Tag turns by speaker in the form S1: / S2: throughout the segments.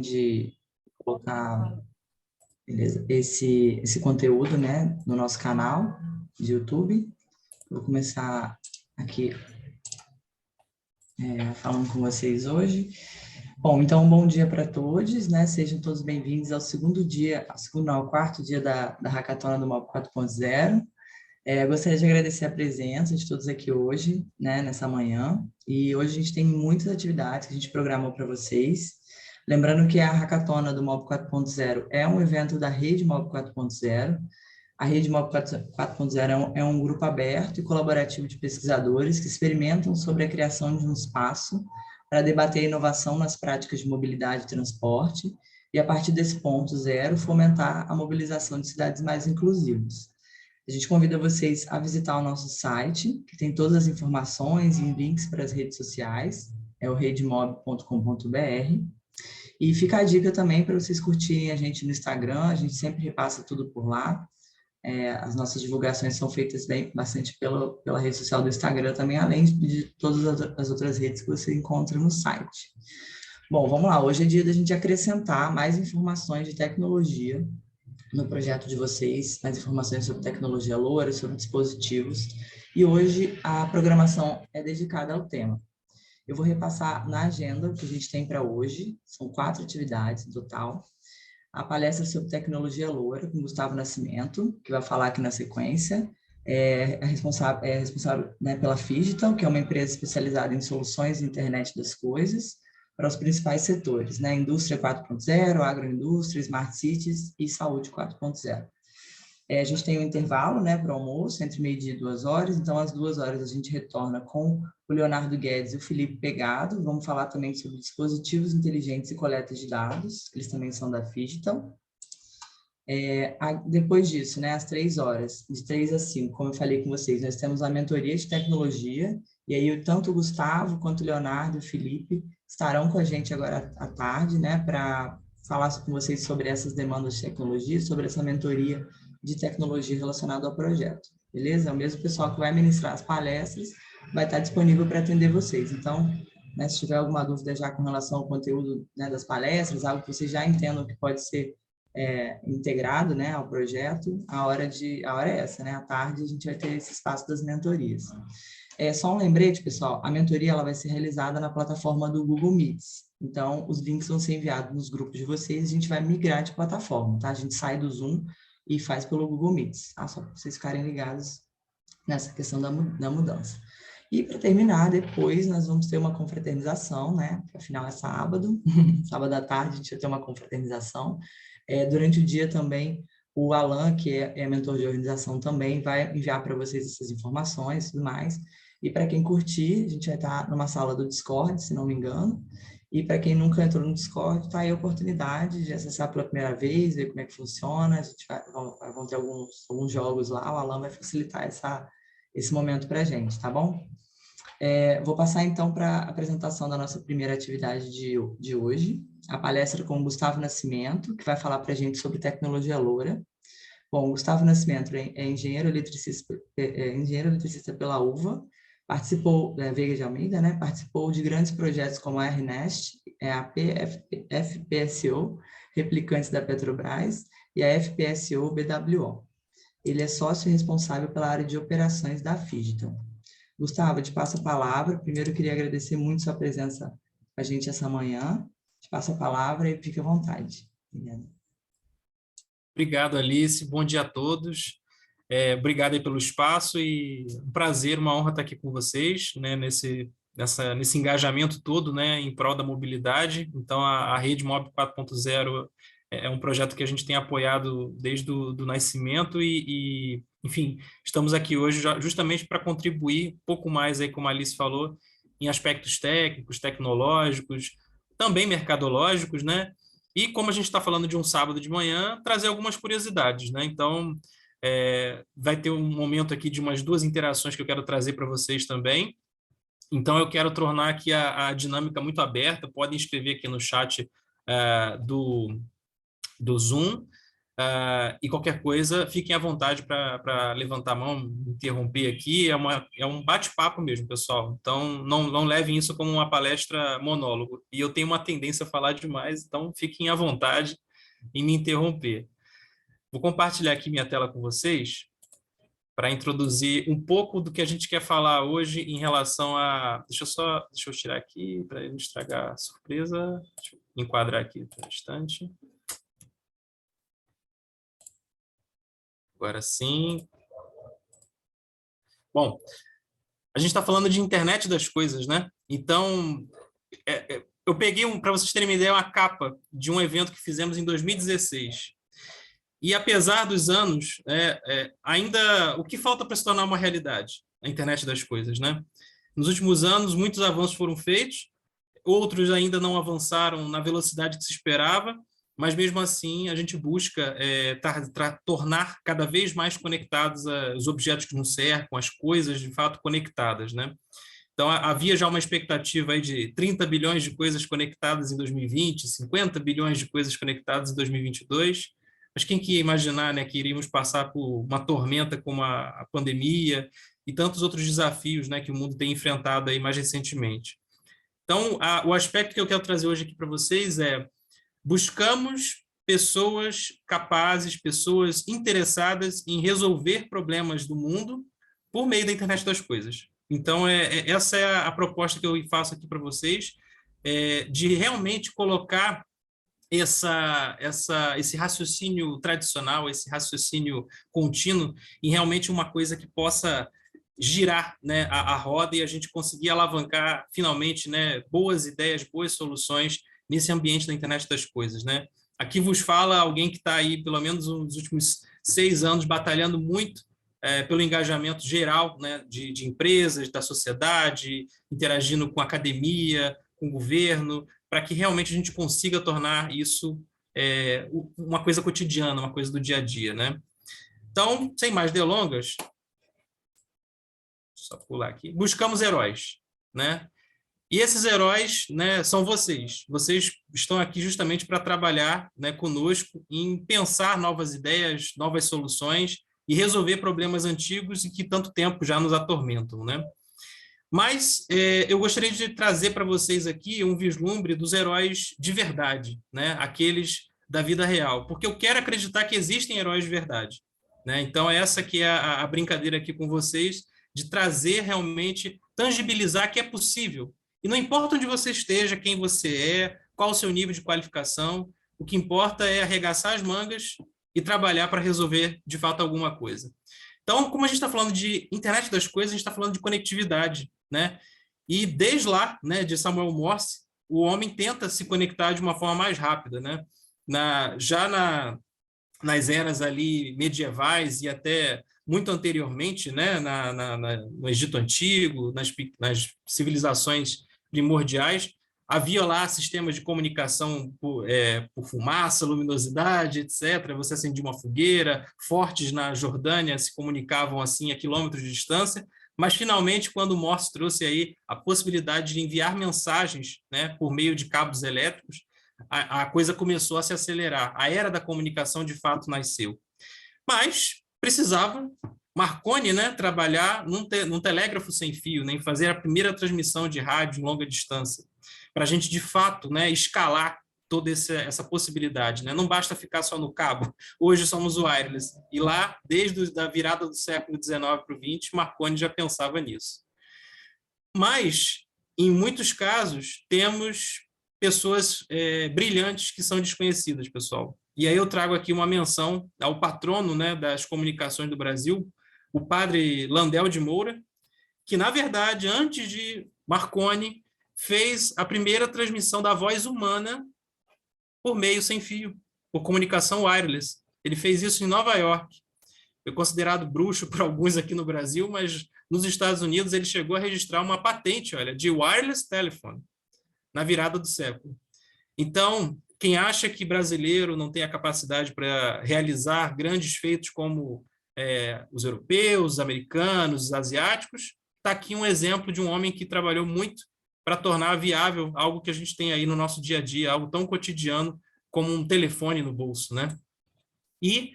S1: de colocar, beleza, esse conteúdo, né, no nosso canal de YouTube. Vou começar aqui falando com vocês hoje. Bom, então, bom dia para todos, né? Sejam todos bem-vindos ao ao quarto dia da Hackathon do MOB 4.0. Gostaria de agradecer a presença de todos aqui hoje, né, nessa manhã. E hoje a gente tem muitas atividades que a gente programou para vocês. Lembrando que a Hackathon do MOB 4.0 é um evento da rede MOB 4.0. A rede MOB 4.0 é um grupo aberto e colaborativo de pesquisadores que experimentam sobre a criação de um espaço para debater a inovação nas práticas de mobilidade e transporte e, a partir desse ponto zero, fomentar a mobilização de cidades mais inclusivas. A gente convida vocês a visitar o nosso site, que tem todas as informações e links para as redes sociais, é o redemob.com.br. E fica a dica também para vocês curtirem a gente no Instagram, a gente sempre repassa tudo por lá. As nossas divulgações são feitas bastante pela rede social do Instagram também, além de todas as outras redes que você encontra no site. Bom, vamos lá. Hoje é dia da gente acrescentar mais informações de tecnologia no projeto de vocês, mais informações sobre tecnologia LoRa, sobre dispositivos. E hoje a programação é dedicada ao tema. Eu vou repassar na agenda o que a gente tem para hoje. São 4 atividades no total. A palestra sobre tecnologia LoRa, com Gustavo Nascimento, que vai falar aqui na sequência, é responsável né, pela Phygital, que é uma empresa especializada em soluções de internet das coisas, para os principais setores, né, indústria 4.0, agroindústria, smart cities e saúde 4.0. A gente tem um intervalo, né, para o almoço, entre meio-dia e 2 horas, então às 2 horas a gente retorna com o Leonardo Guedes e o Felipe Pegado. Vamos falar também sobre dispositivos inteligentes e coleta de dados, eles também são da Phygital. Depois disso, né, às 3 horas, de 3 às 5, como eu falei com vocês, nós temos a mentoria de tecnologia, e aí tanto o Gustavo quanto o Leonardo e o Felipe estarão com a gente agora à tarde, né, para falar com vocês sobre essas demandas de tecnologia, sobre essa mentoria de tecnologia relacionada ao projeto, beleza? O mesmo pessoal que vai ministrar as palestras vai estar disponível para atender vocês. Então, né, se tiver alguma dúvida já com relação ao conteúdo, né, das palestras, algo que vocês já entendam que pode ser integrado, né, ao projeto, a hora é essa, né? À tarde a gente vai ter esse espaço das mentorias. Só um lembrete, pessoal, a mentoria ela vai ser realizada na plataforma do Google Meets. Então, os links vão ser enviados nos grupos de vocês, a gente vai migrar de plataforma, tá? A gente sai do Zoom e faz pelo Google Meets, tá? Só para vocês ficarem ligados nessa questão da mudança. E para terminar, depois nós vamos ter uma confraternização, né? Afinal é sábado, sábado à tarde a gente vai ter uma confraternização. Durante o dia também, o Alan, que é mentor de organização também, vai enviar para vocês essas informações e tudo mais. E para quem curtir, a gente vai estar numa sala do Discord, se não me engano. E para quem nunca entrou no Discord, está aí a oportunidade de acessar pela primeira vez, ver como é que funciona. A gente vão ter alguns jogos lá, o Alan vai facilitar esse momento para a gente, tá bom? Vou passar então para a apresentação da nossa primeira atividade de hoje, a palestra com o Gustavo Nascimento, que vai falar para a gente sobre tecnologia LoRa. Bom, o Gustavo Nascimento é engenheiro eletricista pela UVA, participou, Veiga de Almeida, né? Participou de grandes projetos como a RNEST, a FPSO, replicantes da Petrobras, e a FPSO BWO. Ele é sócio responsável pela área de operações da Phygital. Gustavo, eu te passo a palavra. Primeiro, eu queria agradecer muito sua presença com a gente essa manhã. Te passo a palavra e fique à vontade. Obrigado.
S2: Obrigado, Alice. Bom dia a todos. Obrigado aí pelo espaço e um prazer, uma honra estar aqui com vocês, né, nesse engajamento todo, né, em prol da mobilidade. Então, a Rede MOB 4.0 é um projeto que a gente tem apoiado desde o nascimento e, enfim, estamos aqui hoje justamente para contribuir um pouco mais, aí, como a Alice falou, em aspectos técnicos, tecnológicos, também mercadológicos, né? E como a gente está falando de um sábado de manhã, trazer algumas curiosidades, né? Então, vai ter um momento aqui de umas 2 interações que eu quero trazer para vocês também. Então, eu quero tornar aqui a dinâmica muito aberta. Podem escrever aqui no chat do Zoom. E qualquer coisa, fiquem à vontade para levantar a mão, me interromper aqui. É um bate-papo mesmo, pessoal. Então, não levem isso como uma palestra monólogo. E eu tenho uma tendência a falar demais, então fiquem à vontade em me interromper. Vou compartilhar aqui minha tela com vocês para introduzir um pouco do que a gente quer falar hoje em relação a... Deixa eu tirar aqui para não estragar a surpresa. Deixa eu enquadrar aqui por um instante. Agora sim. Bom, a gente está falando de internet das coisas, né? Então, eu peguei, para vocês terem uma ideia, uma capa de um evento que fizemos em 2016. E apesar dos anos, ainda o que falta para se tornar uma realidade? A internet das coisas, né? Nos últimos anos, muitos avanços foram feitos, outros ainda não avançaram na velocidade que se esperava, mas mesmo assim a gente busca tornar cada vez mais conectados os objetos que nos cercam, as coisas de fato conectadas, né? Então havia já uma expectativa aí de 30 bilhões de coisas conectadas em 2020, 50 bilhões de coisas conectadas em 2022, mas quem que ia imaginar, né, que iríamos passar por uma tormenta como a pandemia e tantos outros desafios, né, que o mundo tem enfrentado aí mais recentemente. Então, o aspecto que eu quero trazer hoje aqui para vocês é: buscamos pessoas capazes, pessoas interessadas em resolver problemas do mundo por meio da internet das coisas. Então, essa é a proposta que eu faço aqui para vocês, de realmente colocar esse raciocínio tradicional, esse raciocínio contínuo, em realmente uma coisa que possa girar, né, a roda e a gente conseguir alavancar finalmente, né, boas ideias, boas soluções nesse ambiente da internet das coisas, né? Aqui vos fala alguém que está aí pelo menos nos últimos 6 anos batalhando muito pelo engajamento geral, né, de empresas, da sociedade, interagindo com a academia, com o governo, para que realmente a gente consiga tornar isso uma coisa cotidiana, uma coisa do dia a dia, né? Então, sem mais delongas, só pular aqui, buscamos heróis, né? E esses heróis, né, são vocês. Vocês estão aqui justamente para trabalhar, né, conosco em pensar novas ideias, novas soluções e resolver problemas antigos e que tanto tempo já nos atormentam, né? Mas eu gostaria de trazer para vocês aqui um vislumbre dos heróis de verdade, né? Aqueles da vida real, porque eu quero acreditar que existem heróis de verdade, né? Então, essa que é a brincadeira aqui com vocês, de trazer realmente, tangibilizar que é possível. E não importa onde você esteja, quem você é, qual o seu nível de qualificação, o que importa é arregaçar as mangas e trabalhar para resolver, de fato, alguma coisa. Então, como a gente está falando de internet das coisas, a gente está falando de conectividade, né? E desde lá, né, de Samuel Morse, o homem tenta se conectar de uma forma mais rápida, né? Nas eras ali medievais e até muito anteriormente, né, no Egito Antigo, nas civilizações primordiais, havia lá sistemas de comunicação por fumaça, luminosidade, etc. Você acendia uma fogueira, fortes na Jordânia se comunicavam assim a quilômetros de distância, mas finalmente, quando Morse trouxe aí a possibilidade de enviar mensagens, né, por meio de cabos elétricos, a coisa começou a se acelerar. A era da comunicação, de fato, nasceu. Mas precisava Marconi, né, trabalhar num telégrafo sem fio, né, fazer a primeira transmissão de rádio em longa distância, para a gente, de fato, né, escalar toda essa possibilidade. Né? Não basta ficar só no cabo. Hoje somos wireless. E lá, desde a virada do século XIX para o XX, Marconi já pensava nisso. Mas, em muitos casos, temos pessoas brilhantes que são desconhecidas, pessoal. E aí eu trago aqui uma menção ao patrono, né, das comunicações do Brasil, o padre Landel de Moura, que, na verdade, antes de Marconi, fez a primeira transmissão da voz humana por meio sem fio, por comunicação wireless. Ele fez isso em Nova York. Foi considerado bruxo por alguns aqui no Brasil, mas nos Estados Unidos ele chegou a registrar uma patente, olha, de wireless telephone, na virada do século. Então, quem acha que brasileiro não tem a capacidade para realizar grandes feitos como os europeus, os americanos, os asiáticos, está aqui um exemplo de um homem que trabalhou muito para tornar viável algo que a gente tem aí no nosso dia a dia, algo tão cotidiano como um telefone no bolso, né? E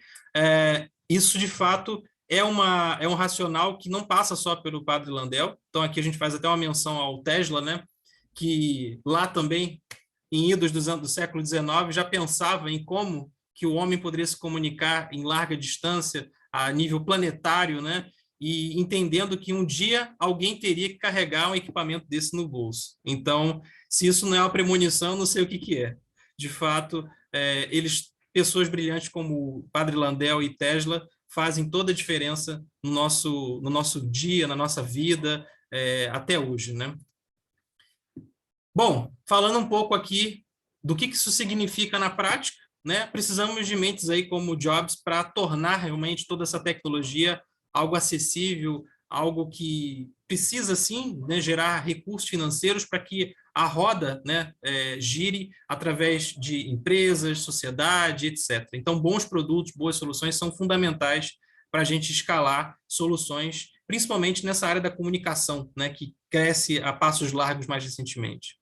S2: isso, de fato, é um racional que não passa só pelo padre Landel. Então, aqui a gente faz até uma menção ao Tesla, né? Que lá também, em idos do século XIX, já pensava em como que o homem poderia se comunicar em larga distância, a nível planetário, né? E entendendo que um dia alguém teria que carregar um equipamento desse no bolso. Então, se isso não é uma premonição, não sei o que que é. De fato, pessoas brilhantes como o Padre Landel e Tesla fazem toda a diferença no nosso dia, na nossa vida, até hoje, né? Bom, falando um pouco aqui do que isso significa na prática, né? Precisamos de mentes aí como Jobs para tornar realmente toda essa tecnologia algo acessível, algo que precisa, sim, né, gerar recursos financeiros para que a roda, né, gire através de empresas, sociedade, etc. Então, bons produtos, boas soluções são fundamentais para a gente escalar soluções, principalmente nessa área da comunicação, né, que cresce a passos largos mais recentemente.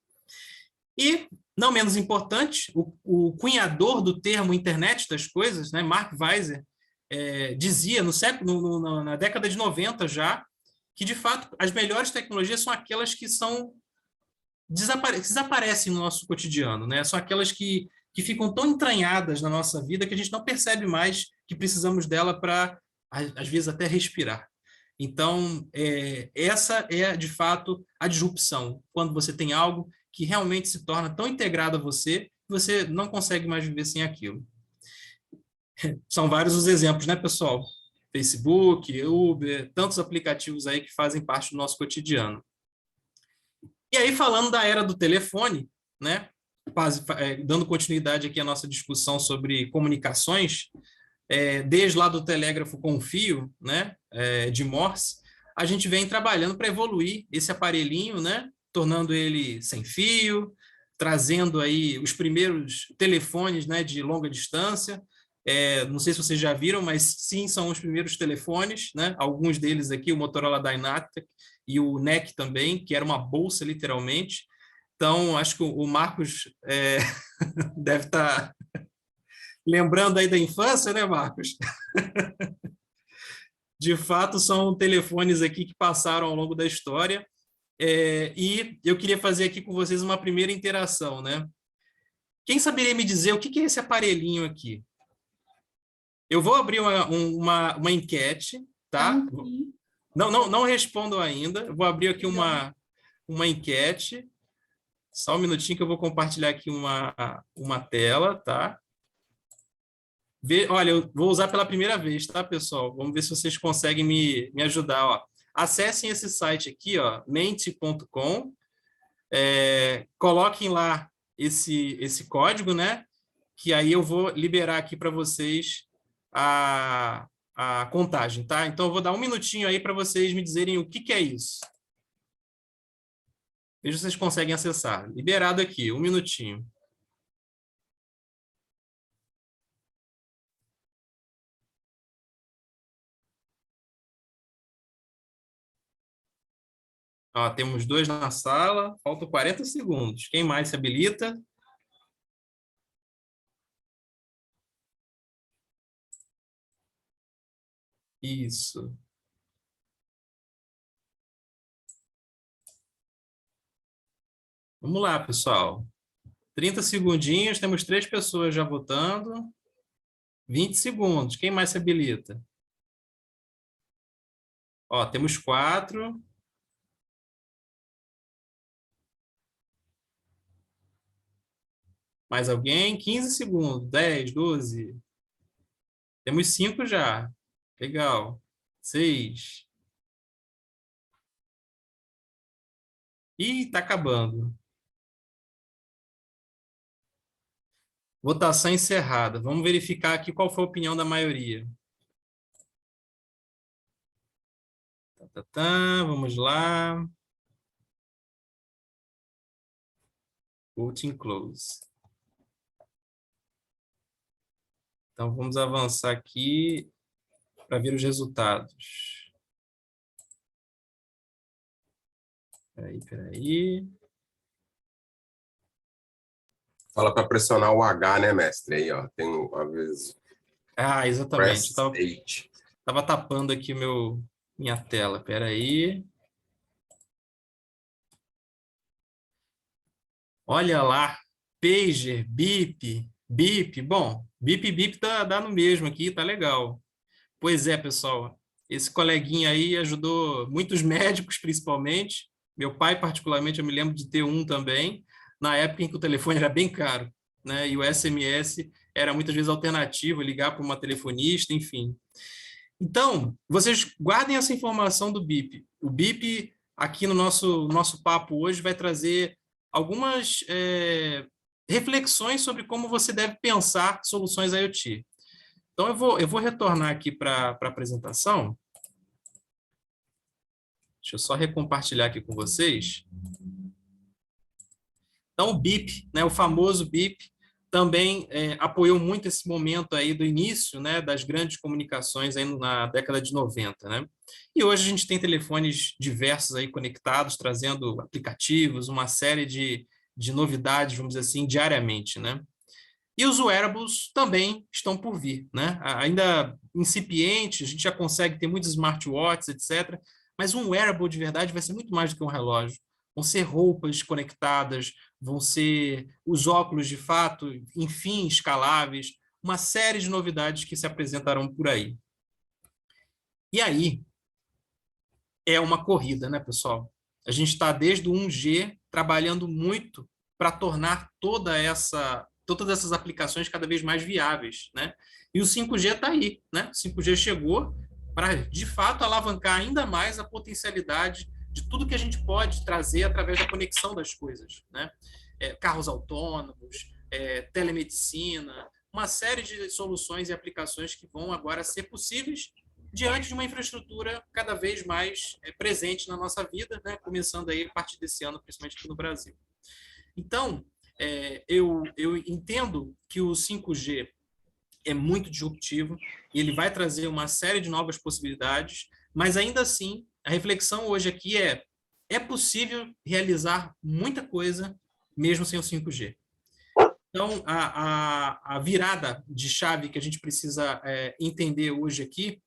S2: E, não menos importante, o cunhador do termo internet das coisas, né, Mark Weiser, dizia na década de 90 já, que, de fato, as melhores tecnologias são aquelas que desaparecem no nosso cotidiano, né? São aquelas que ficam tão entranhadas na nossa vida que a gente não percebe mais que precisamos dela para, às vezes, até respirar. Então, essa é, de fato, a disrupção, quando você tem algo que realmente se torna tão integrado a você, que você não consegue mais viver sem aquilo. São vários os exemplos, né, pessoal? Facebook, Uber, tantos aplicativos aí que fazem parte do nosso cotidiano. E aí, falando da era do telefone, né, dando continuidade aqui à nossa discussão sobre comunicações, desde lá do telégrafo com fio, né, de Morse, a gente vem trabalhando para evoluir esse aparelhinho, né, tornando ele sem fio, trazendo aí os primeiros telefones, né, de longa distância. Não sei se vocês já viram, mas sim, são os primeiros telefones, né? Alguns deles aqui, o Motorola Dynatec e o NEC também, que era uma bolsa, literalmente. Então, acho que o Marcos deve estar lembrando aí da infância, né, Marcos? De fato, são telefones aqui que passaram ao longo da história. E eu queria fazer aqui com vocês uma primeira interação, né? Quem saberia me dizer o que é esse aparelhinho aqui? Eu vou abrir uma enquete, tá? Não respondam ainda. Eu vou abrir aqui uma enquete. Só um minutinho que eu vou compartilhar aqui uma tela, tá? Olha, eu vou usar pela primeira vez, tá, pessoal? Vamos ver se vocês conseguem me ajudar, ó. Acessem esse site aqui, ó, mente.com. Coloquem lá esse código, né? Que aí eu vou liberar aqui para vocês a contagem, tá? Então, eu vou dar um minutinho aí para vocês me dizerem o que é isso. Veja se vocês conseguem acessar. Liberado aqui, um minutinho. Ó, temos 2 na sala, faltam 40 segundos. Quem mais se habilita? Isso. Vamos lá, pessoal. 30 segundinhos, temos 3 pessoas já votando. 20 segundos. Quem mais se habilita? Ó, temos 4. Mais alguém? 15 segundos. 10, 12. Temos 5 já. Legal. 6. Ih, tá acabando. Votação encerrada. Vamos verificar aqui qual foi a opinião da maioria. Vamos lá. Voting close. Então, vamos avançar aqui para ver os resultados. Peraí.
S3: Fala para pressionar o H, né, mestre? Aí, ó, tem um aviso.
S2: Ah, exatamente.
S3: Press 8.
S2: Tava tapando aqui minha tela. Espera aí. Olha lá. Pager, bip, bip. Bom, bip, bip dá no mesmo aqui, tá legal. Pois é, pessoal. Esse coleguinha aí ajudou muitos médicos, principalmente. Meu pai, particularmente, eu me lembro de ter um também, na época em que o telefone era bem caro, né? E o SMS era muitas vezes alternativo, ligar para uma telefonista, enfim. Então, vocês guardem essa informação do BIP. O BIP, aqui no nosso papo hoje, vai trazer algumas reflexões sobre como você deve pensar soluções IoT. Então, eu vou retornar aqui para a apresentação. Deixa eu só recompartilhar aqui com vocês. Então, o BIP, né, o famoso BIP, também apoiou muito esse momento aí do início, né, das grandes comunicações aí na década de 90, né? E hoje a gente tem telefones diversos aí conectados, trazendo aplicativos, uma série de novidades, vamos dizer assim, diariamente, né? E os wearables também estão por vir, né? Ainda incipientes, a gente já consegue ter muitos smartwatches, etc. Mas um wearable de verdade vai ser muito mais do que um relógio. Vão ser roupas conectadas, vão ser os óculos de fato, enfim, escaláveis, uma série de novidades que se apresentarão por aí. E aí é uma corrida, né, pessoal? A gente está desde o 1G trabalhando muito para tornar todas essas aplicações cada vez mais viáveis, né? E o 5G está aí, né? O 5G chegou para, de fato, alavancar ainda mais a potencialidade de tudo que a gente pode trazer através da conexão das coisas, né? Carros autônomos, telemedicina, uma série de soluções e aplicações que vão agora ser possíveis diante de uma infraestrutura cada vez mais presente na nossa vida, né? Começando aí a partir desse ano, principalmente aqui no Brasil. Então, eu entendo que o 5G é muito disruptivo e ele vai trazer uma série de novas possibilidades, mas ainda assim, a reflexão hoje aqui é possível realizar muita coisa mesmo sem o 5G. Então, a virada de chave que a gente precisa entender hoje aqui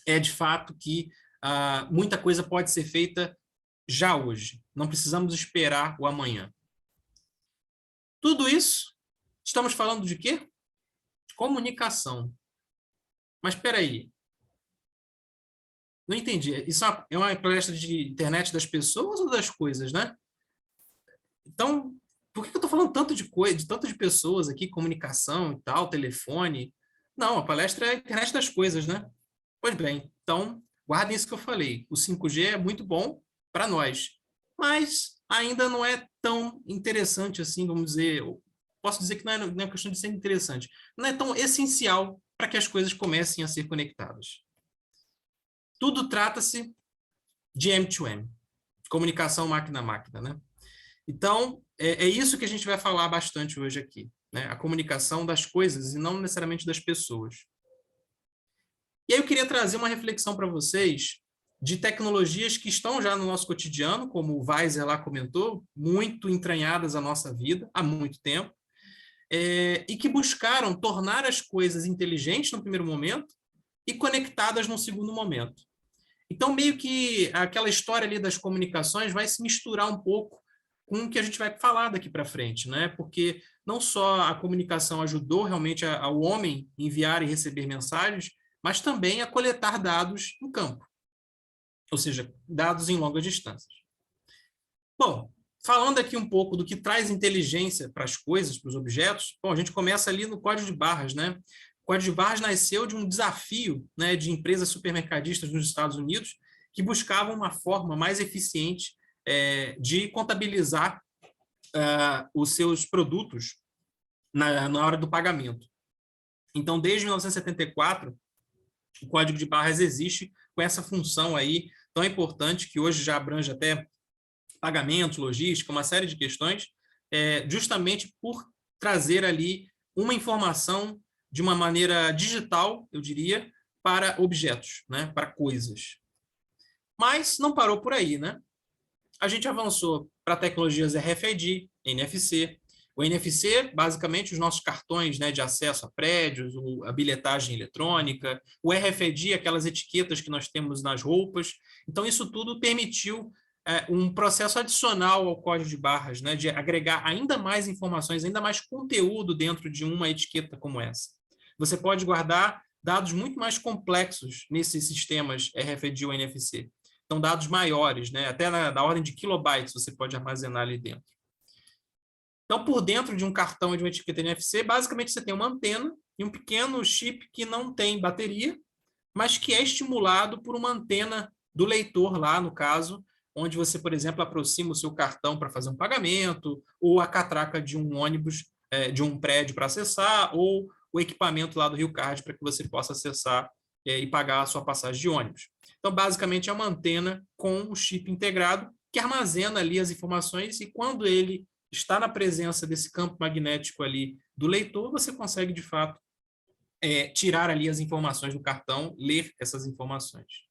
S2: é, de fato, que muita coisa pode ser feita já hoje. Não precisamos esperar o amanhã. Tudo isso, estamos falando de quê? De comunicação. Mas espera aí. Não entendi. Isso é uma palestra de internet das pessoas ou das coisas, né? Então, por que eu estou falando tanto de coisa, tanto de pessoas aqui, comunicação e tal, telefone? Não, a palestra é a internet das coisas, né? Pois bem, então, guardem isso que eu falei. O 5G é muito bom para nós, mas ainda não é tão interessante assim, vamos dizer. Eu posso dizer que não é questão de ser interessante. Não é tão essencial para que as coisas comecem a ser conectadas. Tudo trata-se de M2M, comunicação máquina a máquina, né? Então, é isso que a gente vai falar bastante hoje aqui, né? A comunicação das coisas e não necessariamente das pessoas. E aí eu queria trazer uma reflexão para vocês de tecnologias que estão já no nosso cotidiano, como o Weiser lá comentou, muito entranhadas à nossa vida há muito tempo, e que buscaram tornar as coisas inteligentes no primeiro momento e conectadas no segundo momento. Então, meio que aquela história ali das comunicações vai se misturar um pouco com o que a gente vai falar daqui para frente, né? Porque não só a comunicação ajudou realmente ao homem enviar e receber mensagens, mas também a coletar dados no campo, ou seja, dados em longas distâncias. Bom, falando aqui um pouco do que traz inteligência para as coisas, para os objetos, bom, a gente começa ali no código de barras, né? O código de barras nasceu de um desafio, né, de empresas supermercadistas nos Estados Unidos que buscavam uma forma mais eficiente de contabilizar os seus produtos na hora do pagamento. Então, desde 1974, o código de barras existe com essa função aí tão importante que hoje já abrange até pagamentos, logística, uma série de questões, justamente por trazer ali uma informação de uma maneira digital, eu diria, para objetos, né, para coisas. Mas não parou por aí, né? A gente avançou para tecnologias RFID, NFC, O NFC, basicamente, os nossos cartões, né, de acesso a prédios, a bilhetagem eletrônica, o RFID, aquelas etiquetas que nós temos nas roupas. Então, isso tudo permitiu um processo adicional ao código de barras, né, de agregar ainda mais informações, ainda mais conteúdo dentro de uma etiqueta como essa. Você pode guardar dados muito mais complexos nesses sistemas RFID ou NFC. Então, dados maiores, né, até na ordem de kilobytes você pode armazenar ali dentro. Então, por dentro de um cartão e de uma etiqueta NFC, basicamente você tem uma antena e um pequeno chip que não tem bateria, mas que é estimulado por uma antena do leitor lá, no caso, onde você, por exemplo, aproxima o seu cartão para fazer um pagamento, ou a catraca de um ônibus, de um prédio para acessar, ou o equipamento lá do Rio Card para que você possa acessar e pagar a sua passagem de ônibus. Então, basicamente, é uma antena com um chip integrado que armazena ali as informações e quando ele está na presença desse campo magnético ali do leitor, você consegue, de fato, tirar ali as informações do cartão, ler essas informações.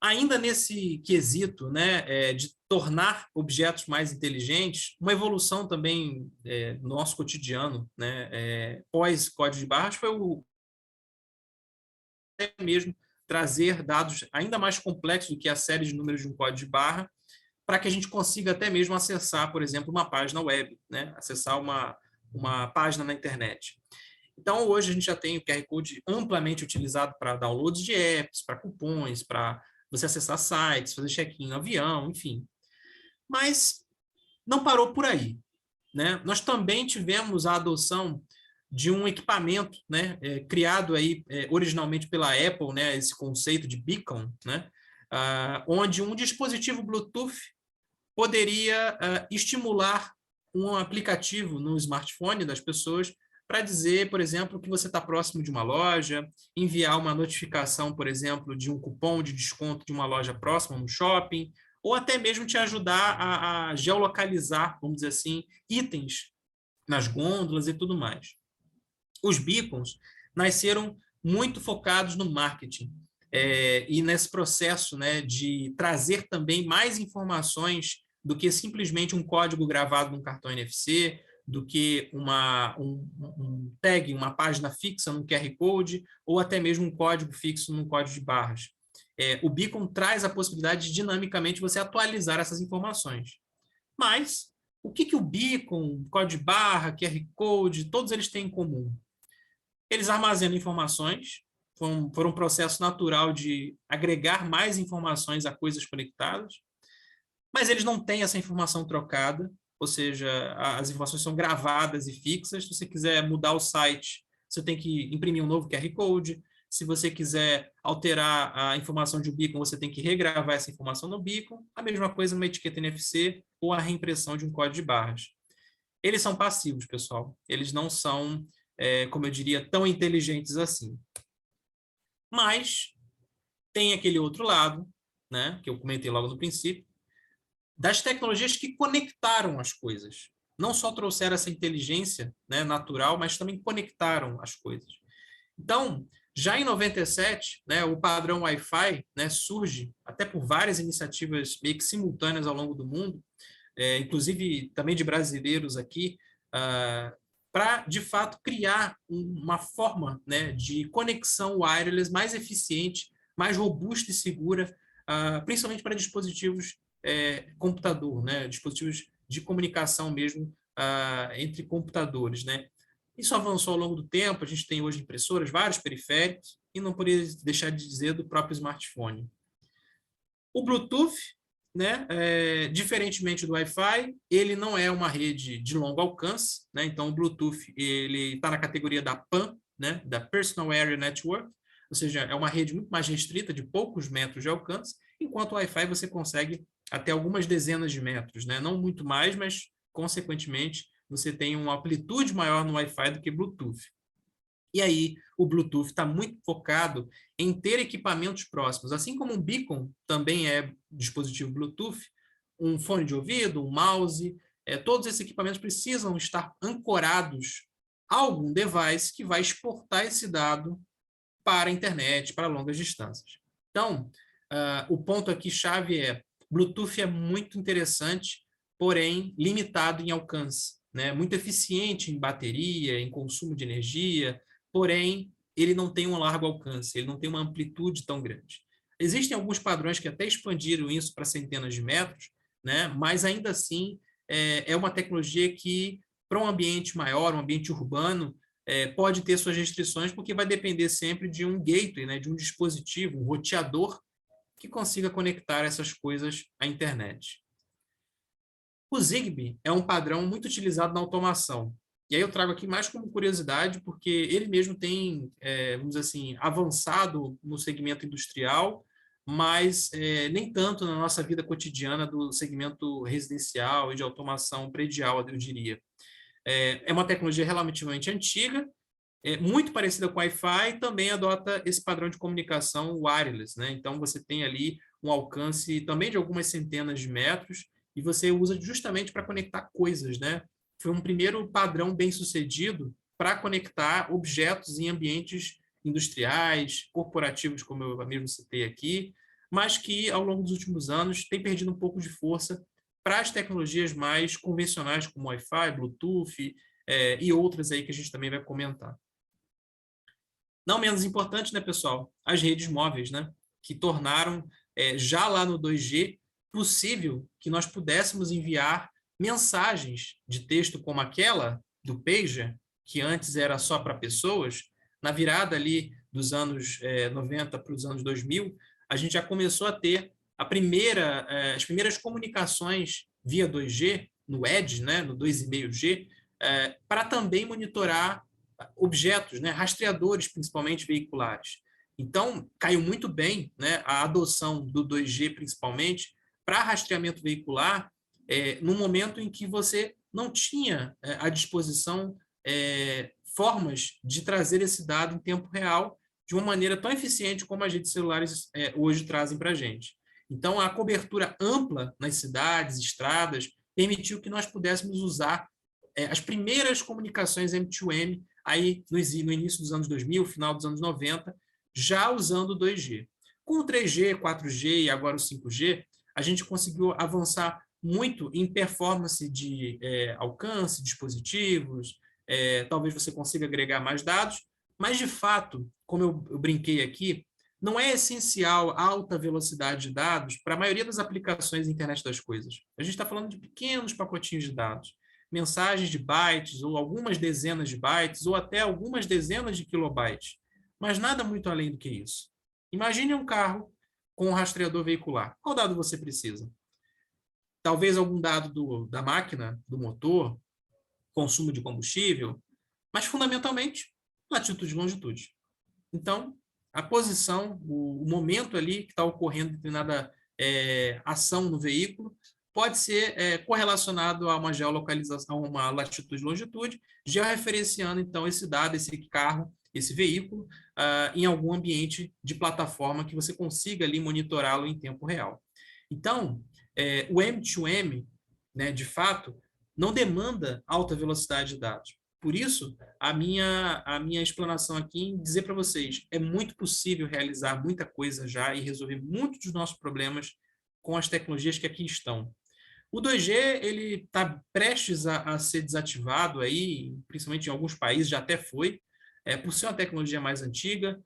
S2: Ainda nesse quesito, né, de tornar objetos mais inteligentes, uma evolução também no nosso cotidiano, né, pós-código de barras, foi mesmo trazer dados ainda mais complexos do que a série de números de um código de barra, para que a gente consiga até mesmo acessar, por exemplo, uma página web, né, acessar uma página na internet. Então, hoje a gente já tem o QR Code amplamente utilizado para downloads de apps, para cupons, para você acessar sites, fazer check-in no avião, enfim. Mas não parou por aí, né? Nós também tivemos a adoção de um equipamento, né, criado aí originalmente pela Apple, né, esse conceito de beacon, né, onde um dispositivo Bluetooth poderia estimular um aplicativo no smartphone das pessoas para dizer, por exemplo, que você está próximo de uma loja, enviar uma notificação, por exemplo, de um cupom de desconto de uma loja próxima, no shopping, ou até mesmo te ajudar a geolocalizar, vamos dizer assim, itens nas gôndolas e tudo mais. Os beacons nasceram muito focados no marketing e nesse processo, né, de trazer também mais informações do que simplesmente um código gravado num cartão NFC, do que um tag, uma página fixa num QR Code, ou até mesmo um código fixo num código de barras. O beacon traz a possibilidade de dinamicamente você atualizar essas informações. Mas o que o beacon, código de barra, QR Code, todos eles têm em comum? Eles armazenam informações, foram um processo natural de agregar mais informações a coisas conectadas, mas eles não têm essa informação trocada, ou seja, as informações são gravadas e fixas. Se você quiser mudar o site, você tem que imprimir um novo QR Code. Se você quiser alterar a informação de um beacon, você tem que regravar essa informação no beacon. A mesma coisa numa etiqueta NFC ou a reimpressão de um código de barras. Eles são passivos, pessoal. Eles não são, como eu diria, tão inteligentes assim. Mas tem aquele outro lado, né, que eu comentei logo no princípio, das tecnologias que conectaram as coisas. Não só trouxeram essa inteligência, né, natural, mas também conectaram as coisas. Então, já em 97, né, o padrão Wi-Fi, né, surge até por várias iniciativas meio que simultâneas ao longo do mundo, inclusive também de brasileiros aqui, para, de fato, criar uma forma, né, de conexão wireless mais eficiente, mais robusta e segura, principalmente para dispositivos computador, né, dispositivos de comunicação mesmo entre computadores, né. Isso avançou ao longo do tempo, a gente tem hoje impressoras, vários periféricos, e não poderia deixar de dizer do próprio smartphone. O Bluetooth, né, diferentemente do Wi-Fi, ele não é uma rede de longo alcance, né, então o Bluetooth está na categoria da PAN, né, da Personal Area Network, ou seja, é uma rede muito mais restrita, de poucos metros de alcance, enquanto o Wi-Fi você consegue até algumas dezenas de metros, né, não muito mais, mas, consequentemente, você tem uma amplitude maior no Wi-Fi do que Bluetooth. E aí, o Bluetooth está muito focado em ter equipamentos próximos. Assim como um beacon também é dispositivo Bluetooth, um fone de ouvido, um mouse, todos esses equipamentos precisam estar ancorados a algum device que vai exportar esse dado para a internet, para longas distâncias. Então, o ponto aqui chave Bluetooth é muito interessante porém limitado em alcance, né? Muito eficiente em bateria, em consumo de energia, porém ele não tem um largo alcance, ele não tem uma amplitude tão grande. Existem alguns padrões que até expandiram isso para centenas de metros, né? Mas ainda assim é uma tecnologia que, para um ambiente maior, um ambiente urbano, pode ter suas restrições, porque vai depender sempre de um gateway, né? De um dispositivo, um roteador, que consiga conectar essas coisas à internet. O Zigbee é um padrão muito utilizado na automação. E aí eu trago aqui mais como curiosidade, porque ele mesmo tem, vamos dizer assim, avançado no segmento industrial, mas nem tanto na nossa vida cotidiana do segmento residencial e de automação predial, eu diria. É uma tecnologia relativamente antiga, muito parecida com o Wi-Fi, e também adota esse padrão de comunicação wireless, né? Então, você tem ali um alcance também de algumas centenas de metros, e você usa justamente para conectar coisas, né? Foi um primeiro padrão bem sucedido para conectar objetos em ambientes industriais, corporativos, como eu mesmo citei aqui, mas que ao longo dos últimos anos tem perdido um pouco de força para as tecnologias mais convencionais, como Wi-Fi, Bluetooth, e outras aí que a gente também vai comentar. Não menos importante, né, pessoal, as redes móveis, né, que tornaram, já lá no 2G, possível que nós pudéssemos enviar mensagens de texto como aquela do pager, que antes era só para pessoas. Na virada ali dos anos 90 para os anos 2000, a gente já começou a ter as primeiras comunicações via 2G, no Edge, né, no 2,5G, para também monitorar objetos, né, rastreadores, principalmente veiculares. Então, caiu muito bem, né, a adoção do 2G, principalmente, para rastreamento veicular, no momento em que você não tinha à disposição formas de trazer esse dado em tempo real de uma maneira tão eficiente como as redes celulares hoje trazem para a gente. Então, a cobertura ampla nas cidades, estradas, permitiu que nós pudéssemos usar as primeiras comunicações M2M aí no início dos anos 2000, final dos anos 90, já usando o 2G. Com o 3G, 4G e agora o 5G, a gente conseguiu avançar muito em performance de alcance, dispositivos, talvez você consiga agregar mais dados, mas, de fato, como eu brinquei aqui, não é essencial alta velocidade de dados para a maioria das aplicações da internet das coisas. A gente está falando de pequenos pacotinhos de dados, mensagens de bytes, ou algumas dezenas de bytes, ou até algumas dezenas de kilobytes, mas nada muito além do que isso. Imagine um carro com um rastreador veicular. Qual dado você precisa? Talvez algum dado da máquina, do motor, consumo de combustível, mas, fundamentalmente, latitude e longitude. Então, a posição, o momento ali que está ocorrendo determinada ação no veículo, pode ser correlacionado a uma geolocalização, a uma latitude e longitude, georreferenciando, então, esse dado, esse carro, esse veículo, em algum ambiente de plataforma que você consiga ali monitorá-lo em tempo real. Então, o M2M, né, de fato, não demanda alta velocidade de dados. Por isso, a minha explanação aqui em dizer para vocês, é muito possível realizar muita coisa já e resolver muitos dos nossos problemas com as tecnologias que aqui estão. O 2G ele está prestes a ser desativado aí, principalmente em alguns países já até foi, por ser uma tecnologia mais antiga.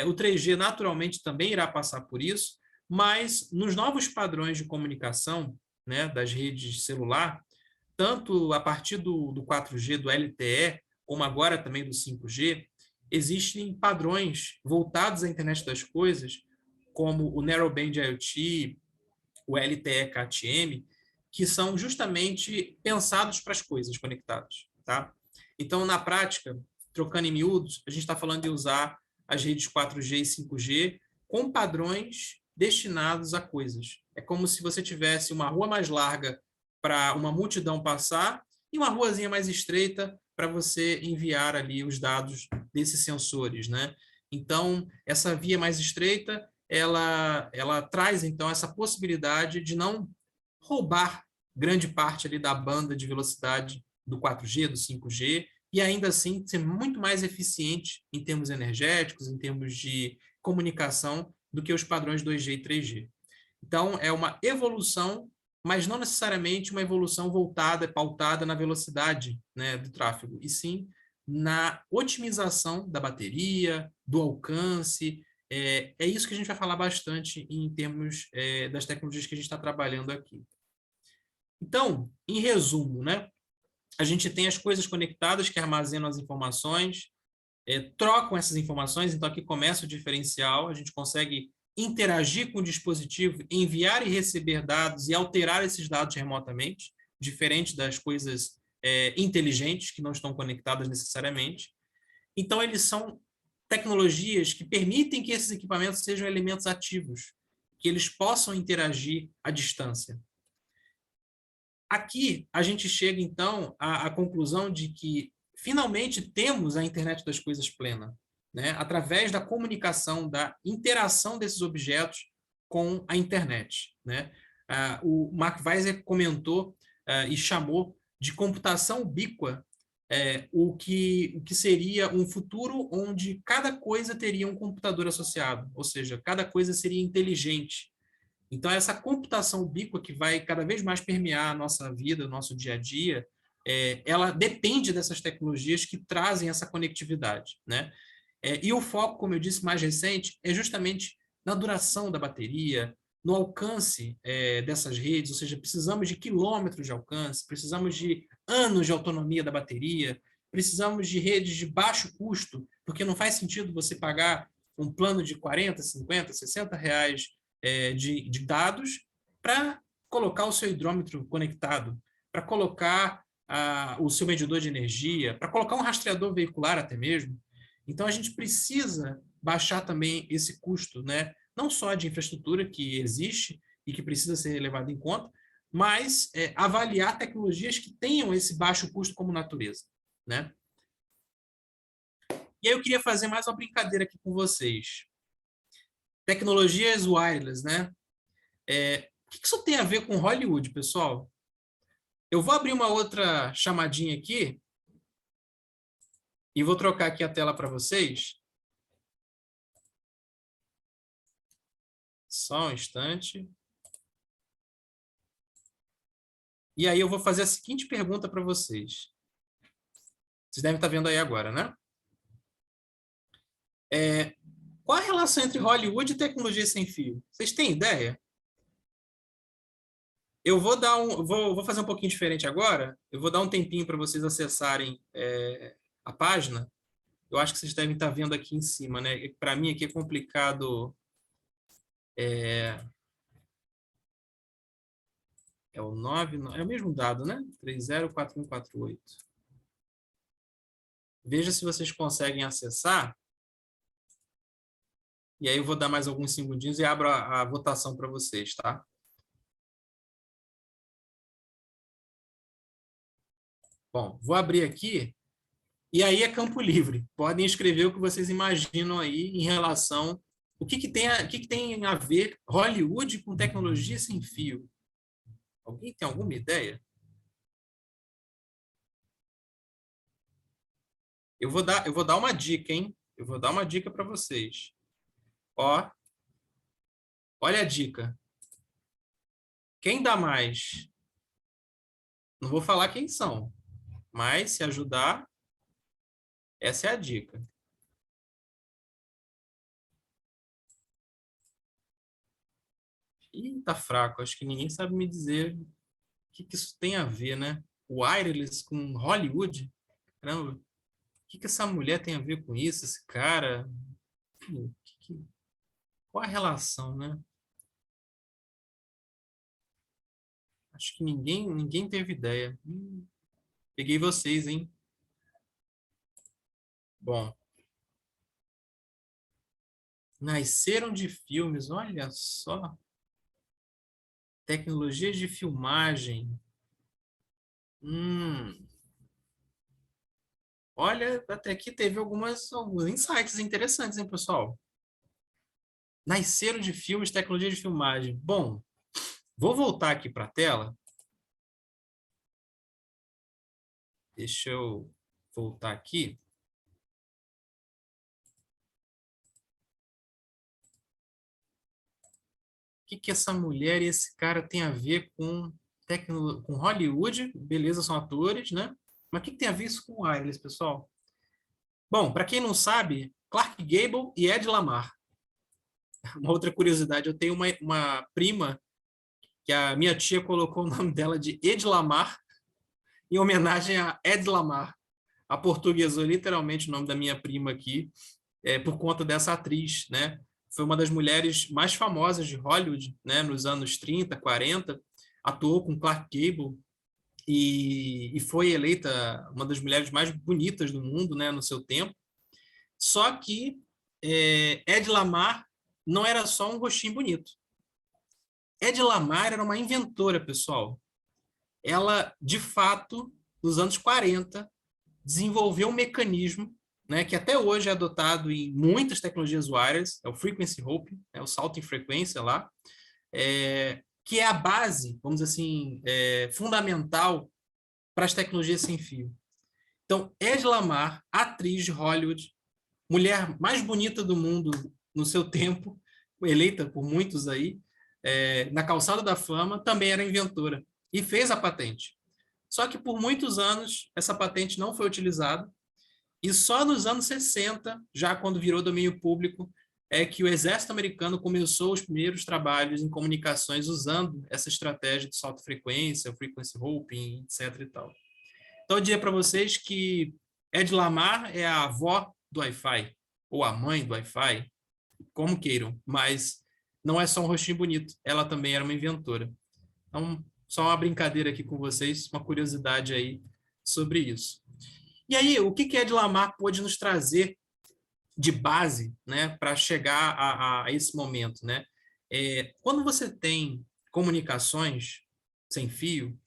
S2: O 3G naturalmente também irá passar por isso, mas nos novos padrões de comunicação, né, das redes celular, tanto a partir do 4G, do LTE, como agora também do 5G, existem padrões voltados à internet das coisas, como o Narrowband IoT, o LTE Cat-M, que são justamente pensados para as coisas conectadas. Tá? Então, na prática, trocando em miúdos, a gente está falando de usar as redes 4G e 5G com padrões destinados a coisas. É como se você tivesse uma rua mais larga para uma multidão passar e uma ruazinha mais estreita para você enviar ali os dados desses sensores, né? Então, essa via mais estreita, ela traz, então, essa possibilidade de não roubar grande parte ali da banda de velocidade do 4G, do 5G, e ainda assim ser muito mais eficiente em termos energéticos, em termos de comunicação, do que os padrões 2G e 3G. Então, é uma evolução mas não necessariamente uma evolução voltada, pautada na velocidade, né, do tráfego, e sim na otimização da bateria, do alcance. É isso que a gente vai falar bastante em termos das tecnologias que a gente está trabalhando aqui. Então, em resumo, né, a gente tem as coisas conectadas que armazenam as informações, trocam essas informações, então aqui começa o diferencial, a gente consegue interagir com o dispositivo, enviar e receber dados e alterar esses dados remotamente, diferente das coisas inteligentes que não estão conectadas necessariamente. Então, eles são tecnologias que permitem que esses equipamentos sejam elementos ativos, que eles possam interagir à distância. Aqui, a gente chega, então, à conclusão de que, finalmente, temos a internet das coisas plena, né? Através da comunicação, da interação desses objetos com a internet, né? O Mark Weiser comentou e chamou de computação ubíqua o que seria um futuro onde cada coisa teria um computador associado, ou seja, cada coisa seria inteligente. Então, essa computação ubíqua que vai cada vez mais permear a nossa vida, o nosso dia a dia, ela depende dessas tecnologias que trazem essa conectividade, né? E o foco, como eu disse, mais recente, é justamente na duração da bateria, no alcance dessas redes, ou seja, precisamos de quilômetros de alcance, precisamos de anos de autonomia da bateria, precisamos de redes de baixo custo, porque não faz sentido você pagar um plano de 40, 50, 60 reais de dados para colocar o seu hidrômetro conectado, para colocar o seu medidor de energia, para colocar um rastreador veicular até mesmo. Então, a gente precisa baixar também esse custo, né? Não só de infraestrutura que existe e que precisa ser levado em conta, mas avaliar tecnologias que tenham esse baixo custo como natureza, né? E aí eu queria fazer mais uma brincadeira aqui com vocês. Tecnologias wireless, né? O que isso tem a ver com Hollywood, pessoal? Eu vou abrir uma outra chamadinha aqui e vou trocar aqui a tela para vocês. Só um instante. E aí eu vou fazer a seguinte pergunta para vocês. Vocês devem estar vendo aí agora, né? Qual a relação entre Hollywood e tecnologia sem fio? Vocês têm ideia? Eu vou dar vou fazer um pouquinho diferente agora. Eu vou dar um tempinho para vocês acessarem a página. Eu acho que vocês devem estar vendo aqui em cima, né? Para mim aqui é complicado. É o 9, é o mesmo dado, né? 304148. Veja se vocês conseguem acessar. E aí eu vou dar mais alguns segundinhos e abro a votação para vocês, tá? Bom, vou abrir aqui. E aí é campo livre. Podem escrever o que vocês imaginam aí em relação... O que que tem a ver Hollywood com tecnologia sem fio? Alguém tem alguma ideia? Eu vou dar uma dica, hein? Eu vou dar uma dica para vocês. Ó, olha a dica. Quem dá mais? Não vou falar quem são, mas se ajudar, essa é a dica. Ih, tá fraco. Acho que ninguém sabe me dizer o que isso tem a ver, né? Wireless com Hollywood? Caramba, o que essa mulher tem a ver com isso? Esse cara? Qual a relação, né? Acho que ninguém teve ideia. Peguei vocês, hein? Bom, nasceram de filmes, olha só. Tecnologias de filmagem. Olha, até aqui teve alguns insights interessantes, hein, pessoal? Nasceram de filmes, tecnologia de filmagem. Bom, vou voltar aqui para a tela. Deixa eu voltar aqui. que essa mulher e esse cara têm a ver com Hollywood? Beleza, são atores, né? Mas o que tem a ver isso com wireless, pessoal? Bom, para quem não sabe, Clark Gable e Ed Lamar. Uma outra curiosidade, eu tenho uma prima que a minha tia colocou o nome dela de Ed Lamar em homenagem a Ed Lamar. Aportuguesou literalmente o nome da minha prima aqui, por conta dessa atriz, né? Foi uma das mulheres mais famosas de Hollywood, né? Nos anos 30, 40, atuou com Clark Gable e foi eleita uma das mulheres mais bonitas do mundo, né? No seu tempo. Só que Ed Lamar não era só um rostinho bonito. Ed Lamar era uma inventora, pessoal. Ela, de fato, nos anos 40, desenvolveu um mecanismo, né, que até hoje é adotado em muitas tecnologias wireless, é o frequency hopping, é o salto em frequência lá, que é a base, vamos dizer assim, fundamental para as tecnologias sem fio. Então, Ed Lamar, atriz de Hollywood, mulher mais bonita do mundo no seu tempo, eleita por muitos aí, na calçada da fama, também era inventora e fez a patente. Só que por muitos anos essa patente não foi utilizada e só nos anos 60, já quando virou domínio público, é que o exército americano começou os primeiros trabalhos em comunicações usando essa estratégia de salto frequência, frequency hopping, etc. e tal. Então eu diria para vocês que Ed Lamar é a avó do Wi-Fi, ou a mãe do Wi-Fi, como queiram, mas não é só um rostinho bonito, ela também era uma inventora. Então, só uma brincadeira aqui com vocês, uma curiosidade aí sobre isso. E aí, o que Ed Lamar pôde nos trazer de base, né, para chegar a esse momento, né? Quando você tem comunicações sem fio,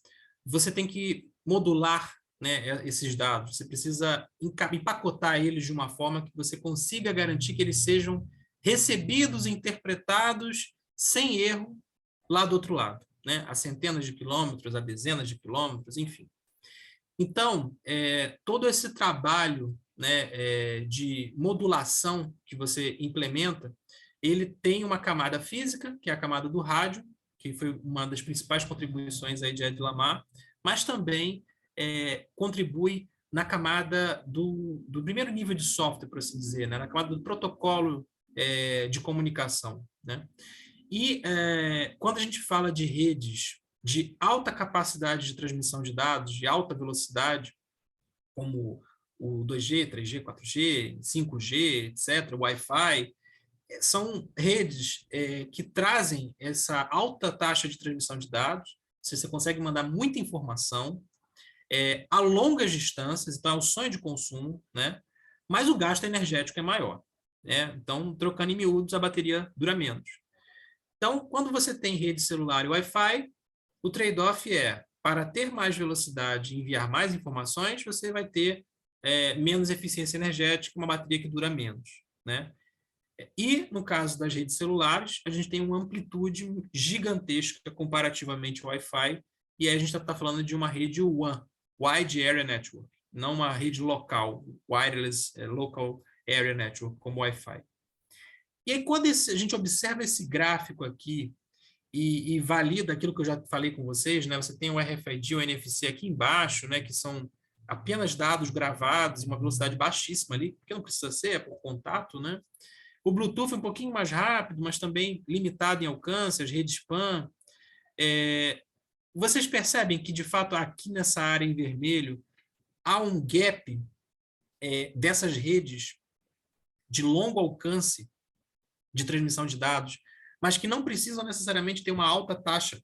S2: você tem que modular, né, esses dados. Você precisa empacotar eles de uma forma que você consiga garantir que eles sejam recebidos e interpretados sem erro lá do outro lado, né? A centenas de quilômetros, a dezenas de quilômetros, enfim. Então, todo esse trabalho, né, de modulação que você implementa, ele tem uma camada física, que é a camada do rádio, que foi uma das principais contribuições aí de Ed Lamar, mas também contribui na camada do primeiro nível de software, por assim dizer, né, na camada do protocolo de comunicação, né? E quando a gente fala de redes de alta capacidade de transmissão de dados, de alta velocidade, como o 2G, 3G, 4G, 5G, etc., o Wi-Fi, são redes que trazem essa alta taxa de transmissão de dados, você consegue mandar muita informação a longas distâncias, então é um sonho de consumo, né? Mas o gasto energético é maior, né? Então, trocando em miúdos, a bateria dura menos. Então, quando você tem rede celular e Wi-Fi, o trade-off para ter mais velocidade e enviar mais informações, você vai ter menos eficiência energética, uma bateria que dura menos, né? E, no caso das redes celulares, a gente tem uma amplitude gigantesca comparativamente ao Wi-Fi, e aí a gente está falando de uma rede WAN, Wide Area Network, não uma rede local, Wireless Local Area Network, como Wi-Fi. E aí, quando a gente observa esse gráfico aqui e valida aquilo que eu já falei com vocês, né? Você tem o RFID e o NFC aqui embaixo, né? Que são apenas dados gravados em uma velocidade baixíssima ali, porque não precisa ser, é por contato, né? O Bluetooth é um pouquinho mais rápido, mas também limitado em alcance, as redes PAN. Vocês percebem que, de fato, aqui nessa área em vermelho, há um gap dessas redes de longo alcance de transmissão de dados, mas que não precisam necessariamente ter uma alta taxa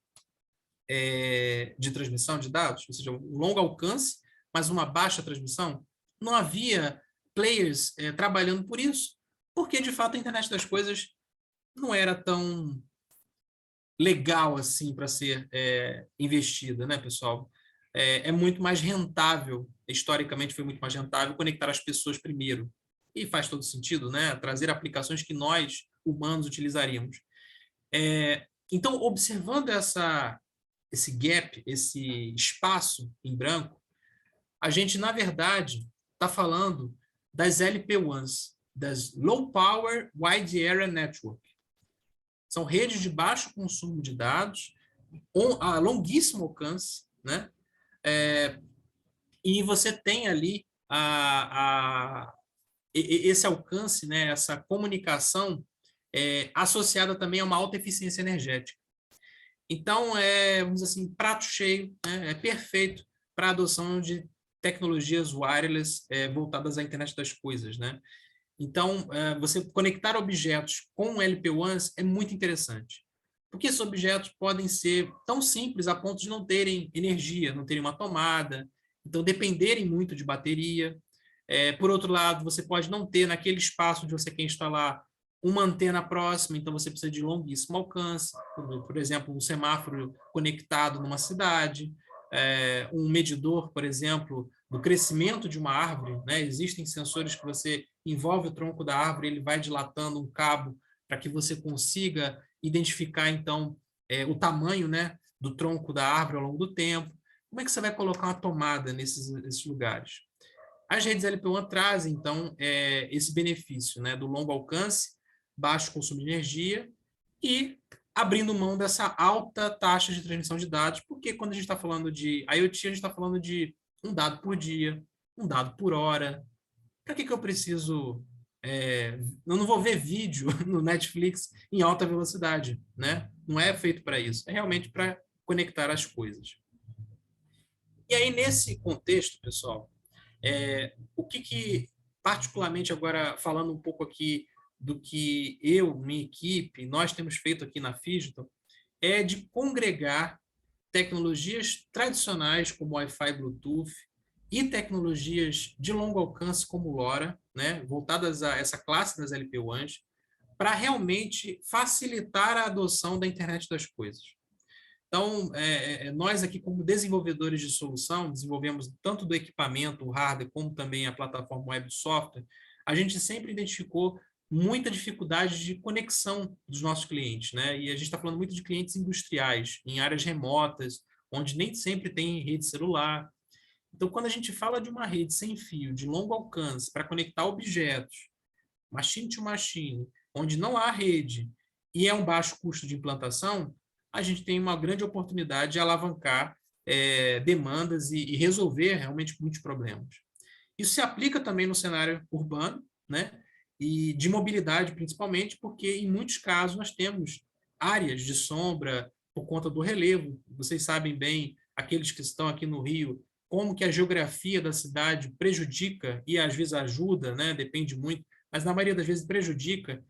S2: de transmissão de dados, ou seja, um longo alcance, mas uma baixa transmissão. Não havia players trabalhando por isso, porque, de fato, a internet das coisas não era tão legal assim para ser investida, né, pessoal? É muito mais rentável, historicamente foi muito mais rentável conectar as pessoas primeiro. E faz todo sentido, né? Trazer aplicações que nós, humanos, utilizaríamos. Então, observando esse gap, esse espaço em branco, a gente, na verdade, está falando das LP1s, das Low Power Wide Area Network. São redes de baixo consumo de dados, a longuíssimo alcance, né? E você tem ali esse alcance, né? Essa comunicação associada também a uma alta eficiência energética. Então, vamos dizer assim, prato cheio, né? É perfeito para a adoção de tecnologias wireless voltadas à internet das coisas, né? Então, você conectar objetos com LP-WANs é muito interessante, porque esses objetos podem ser tão simples a ponto de não terem energia, não terem uma tomada, então dependerem muito de bateria. Por outro lado, você pode não ter naquele espaço onde você quer instalar uma antena próxima, então você precisa de longuíssimo alcance, por exemplo, um semáforo conectado numa cidade, um medidor, por exemplo, do crescimento de uma árvore, né? Existem sensores que você envolve o tronco da árvore, ele vai dilatando um cabo para que você consiga identificar, então, o tamanho, né, do tronco da árvore ao longo do tempo. Como é que você vai colocar uma tomada nesses lugares? As redes LP-WAN trazem, então, esse benefício, né, do longo alcance, baixo consumo de energia e abrindo mão dessa alta taxa de transmissão de dados, porque quando a gente está falando de IoT, a gente está falando de um dado por dia, um dado por hora. Para que eu preciso... eu não vou ver vídeo no Netflix em alta velocidade, né? Não é feito para isso. É realmente para conectar as coisas. E aí, nesse contexto, pessoal, o que, particularmente agora, falando um pouco aqui do que eu, minha equipe, nós temos feito aqui na Phygital, é de congregar tecnologias tradicionais como Wi-Fi, Bluetooth e tecnologias de longo alcance como LoRa, né, voltadas a essa classe das LP-WANs, para realmente facilitar a adoção da internet das coisas. Então, nós aqui como desenvolvedores de solução, desenvolvemos tanto do equipamento, o hardware, como também a plataforma web de software, a gente sempre identificou muita dificuldade de conexão dos nossos clientes, né? E a gente está falando muito de clientes industriais, em áreas remotas, onde nem sempre tem rede celular. Então, quando a gente fala de uma rede sem fio, de longo alcance, para conectar objetos, machine to machine, onde não há rede e é um baixo custo de implantação, a gente tem uma grande oportunidade de alavancar demandas e resolver realmente muitos problemas. Isso se aplica também no cenário urbano, né? E de mobilidade, principalmente, porque em muitos casos nós temos áreas de sombra por conta do relevo. Vocês sabem bem, aqueles que estão aqui no Rio, como que a geografia da cidade prejudica e às vezes ajuda, né? Depende muito, mas na maioria das vezes prejudica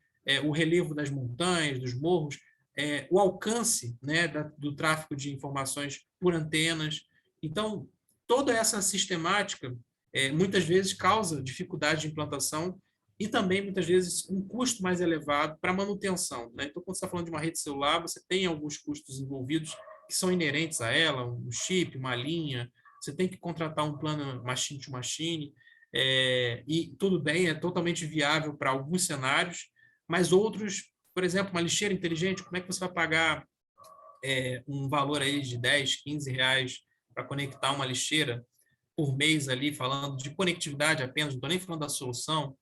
S2: o relevo das montanhas, dos morros, o alcance, né, do tráfego de informações por antenas. Então, toda essa sistemática muitas vezes causa dificuldade de implantação e também, muitas vezes, um custo mais elevado para manutenção, né? Então, quando você está falando de uma rede celular, você tem alguns custos envolvidos que são inerentes a ela, um chip, uma linha, você tem que contratar um plano machine to machine, e tudo bem, é totalmente viável para alguns cenários, mas outros, por exemplo, uma lixeira inteligente, como é que você vai pagar um valor aí de 10, 15 reais para conectar uma lixeira por mês ali, falando de conectividade apenas, não estou nem falando da solução.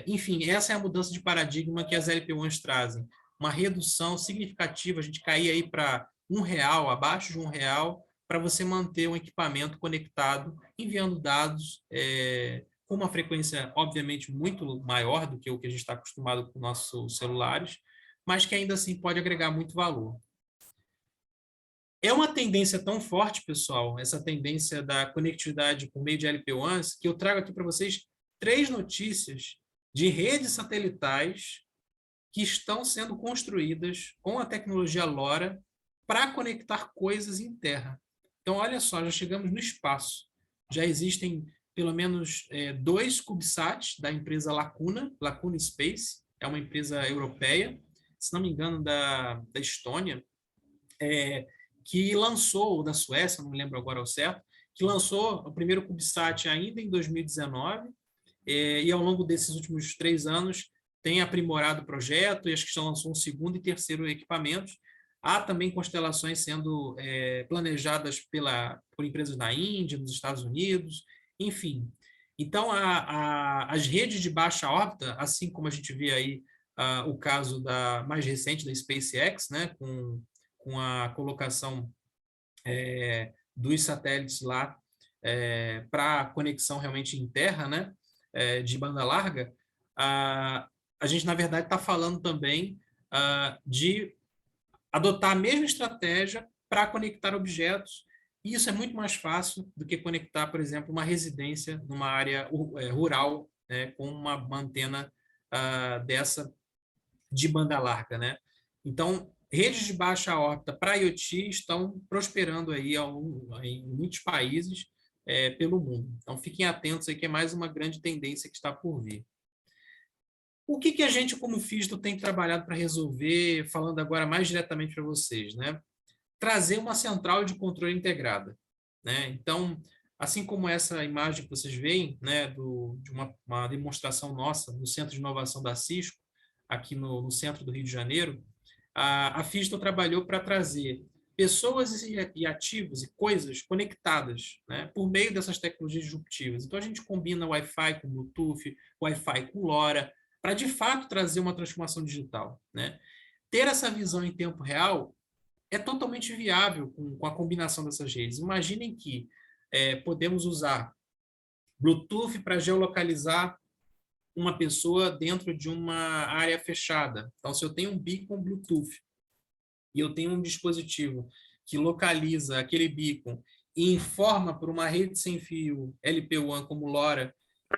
S2: Enfim, essa é a mudança de paradigma que as LP-WANs trazem. Uma redução significativa, a gente cair aí para R$ 1, abaixo de R$ 1, para você manter um equipamento conectado, enviando dados com uma frequência, obviamente, muito maior do que o que a gente está acostumado com nossos celulares, mas que ainda assim pode agregar muito valor. É uma tendência tão forte, pessoal, essa tendência da conectividade por meio de LP-WANs, que eu trago aqui para vocês 3 notícias de redes satelitais que estão sendo construídas com a tecnologia LoRa para conectar coisas em terra. Então, olha só, já chegamos no espaço. Já existem pelo menos 2 CubeSats da empresa Lacuna Space, é uma empresa europeia, se não me engano, da Estônia, que lançou, ou da Suécia, não me lembro agora ao certo, que lançou o primeiro CubeSat ainda em 2019, e ao longo desses últimos 3 anos tem aprimorado o projeto, e acho que já lançou um segundo e terceiro equipamentos. Há também constelações sendo planejadas por empresas na Índia, nos Estados Unidos, enfim. Então, as redes de baixa órbita, assim como a gente vê aí o caso mais recente da SpaceX, né, com a colocação dos satélites lá para conexão realmente em terra, né, de banda larga, a gente, na verdade, está falando também de adotar a mesma estratégia para conectar objetos, e isso é muito mais fácil do que conectar, por exemplo, uma residência numa área rural, né, com uma antena dessa de banda larga, né? Então, redes de baixa órbita para IoT estão prosperando aí em muitos países pelo mundo. Então, fiquem atentos aí que é mais uma grande tendência que está por vir. O que a gente, como Fisto, tem trabalhado para resolver, falando agora mais diretamente para vocês, né? Trazer uma central de controle integrada, né? Então, assim como essa imagem que vocês veem, né, de uma demonstração nossa no Centro de Inovação da Cisco, aqui no centro do Rio de Janeiro, a Fisto trabalhou para trazer pessoas e ativos e coisas conectadas, né, por meio dessas tecnologias disruptivas. Então, a gente combina Wi-Fi com Bluetooth, Wi-Fi com LoRa, para, de fato, trazer uma transformação digital, né? Ter essa visão em tempo real é totalmente viável com a combinação dessas redes. Imaginem que podemos usar Bluetooth para geolocalizar uma pessoa dentro de uma área fechada. Então, se eu tenho um beacon Bluetooth e eu tenho um dispositivo que localiza aquele beacon e informa por uma rede sem fio LPWAN como LoRa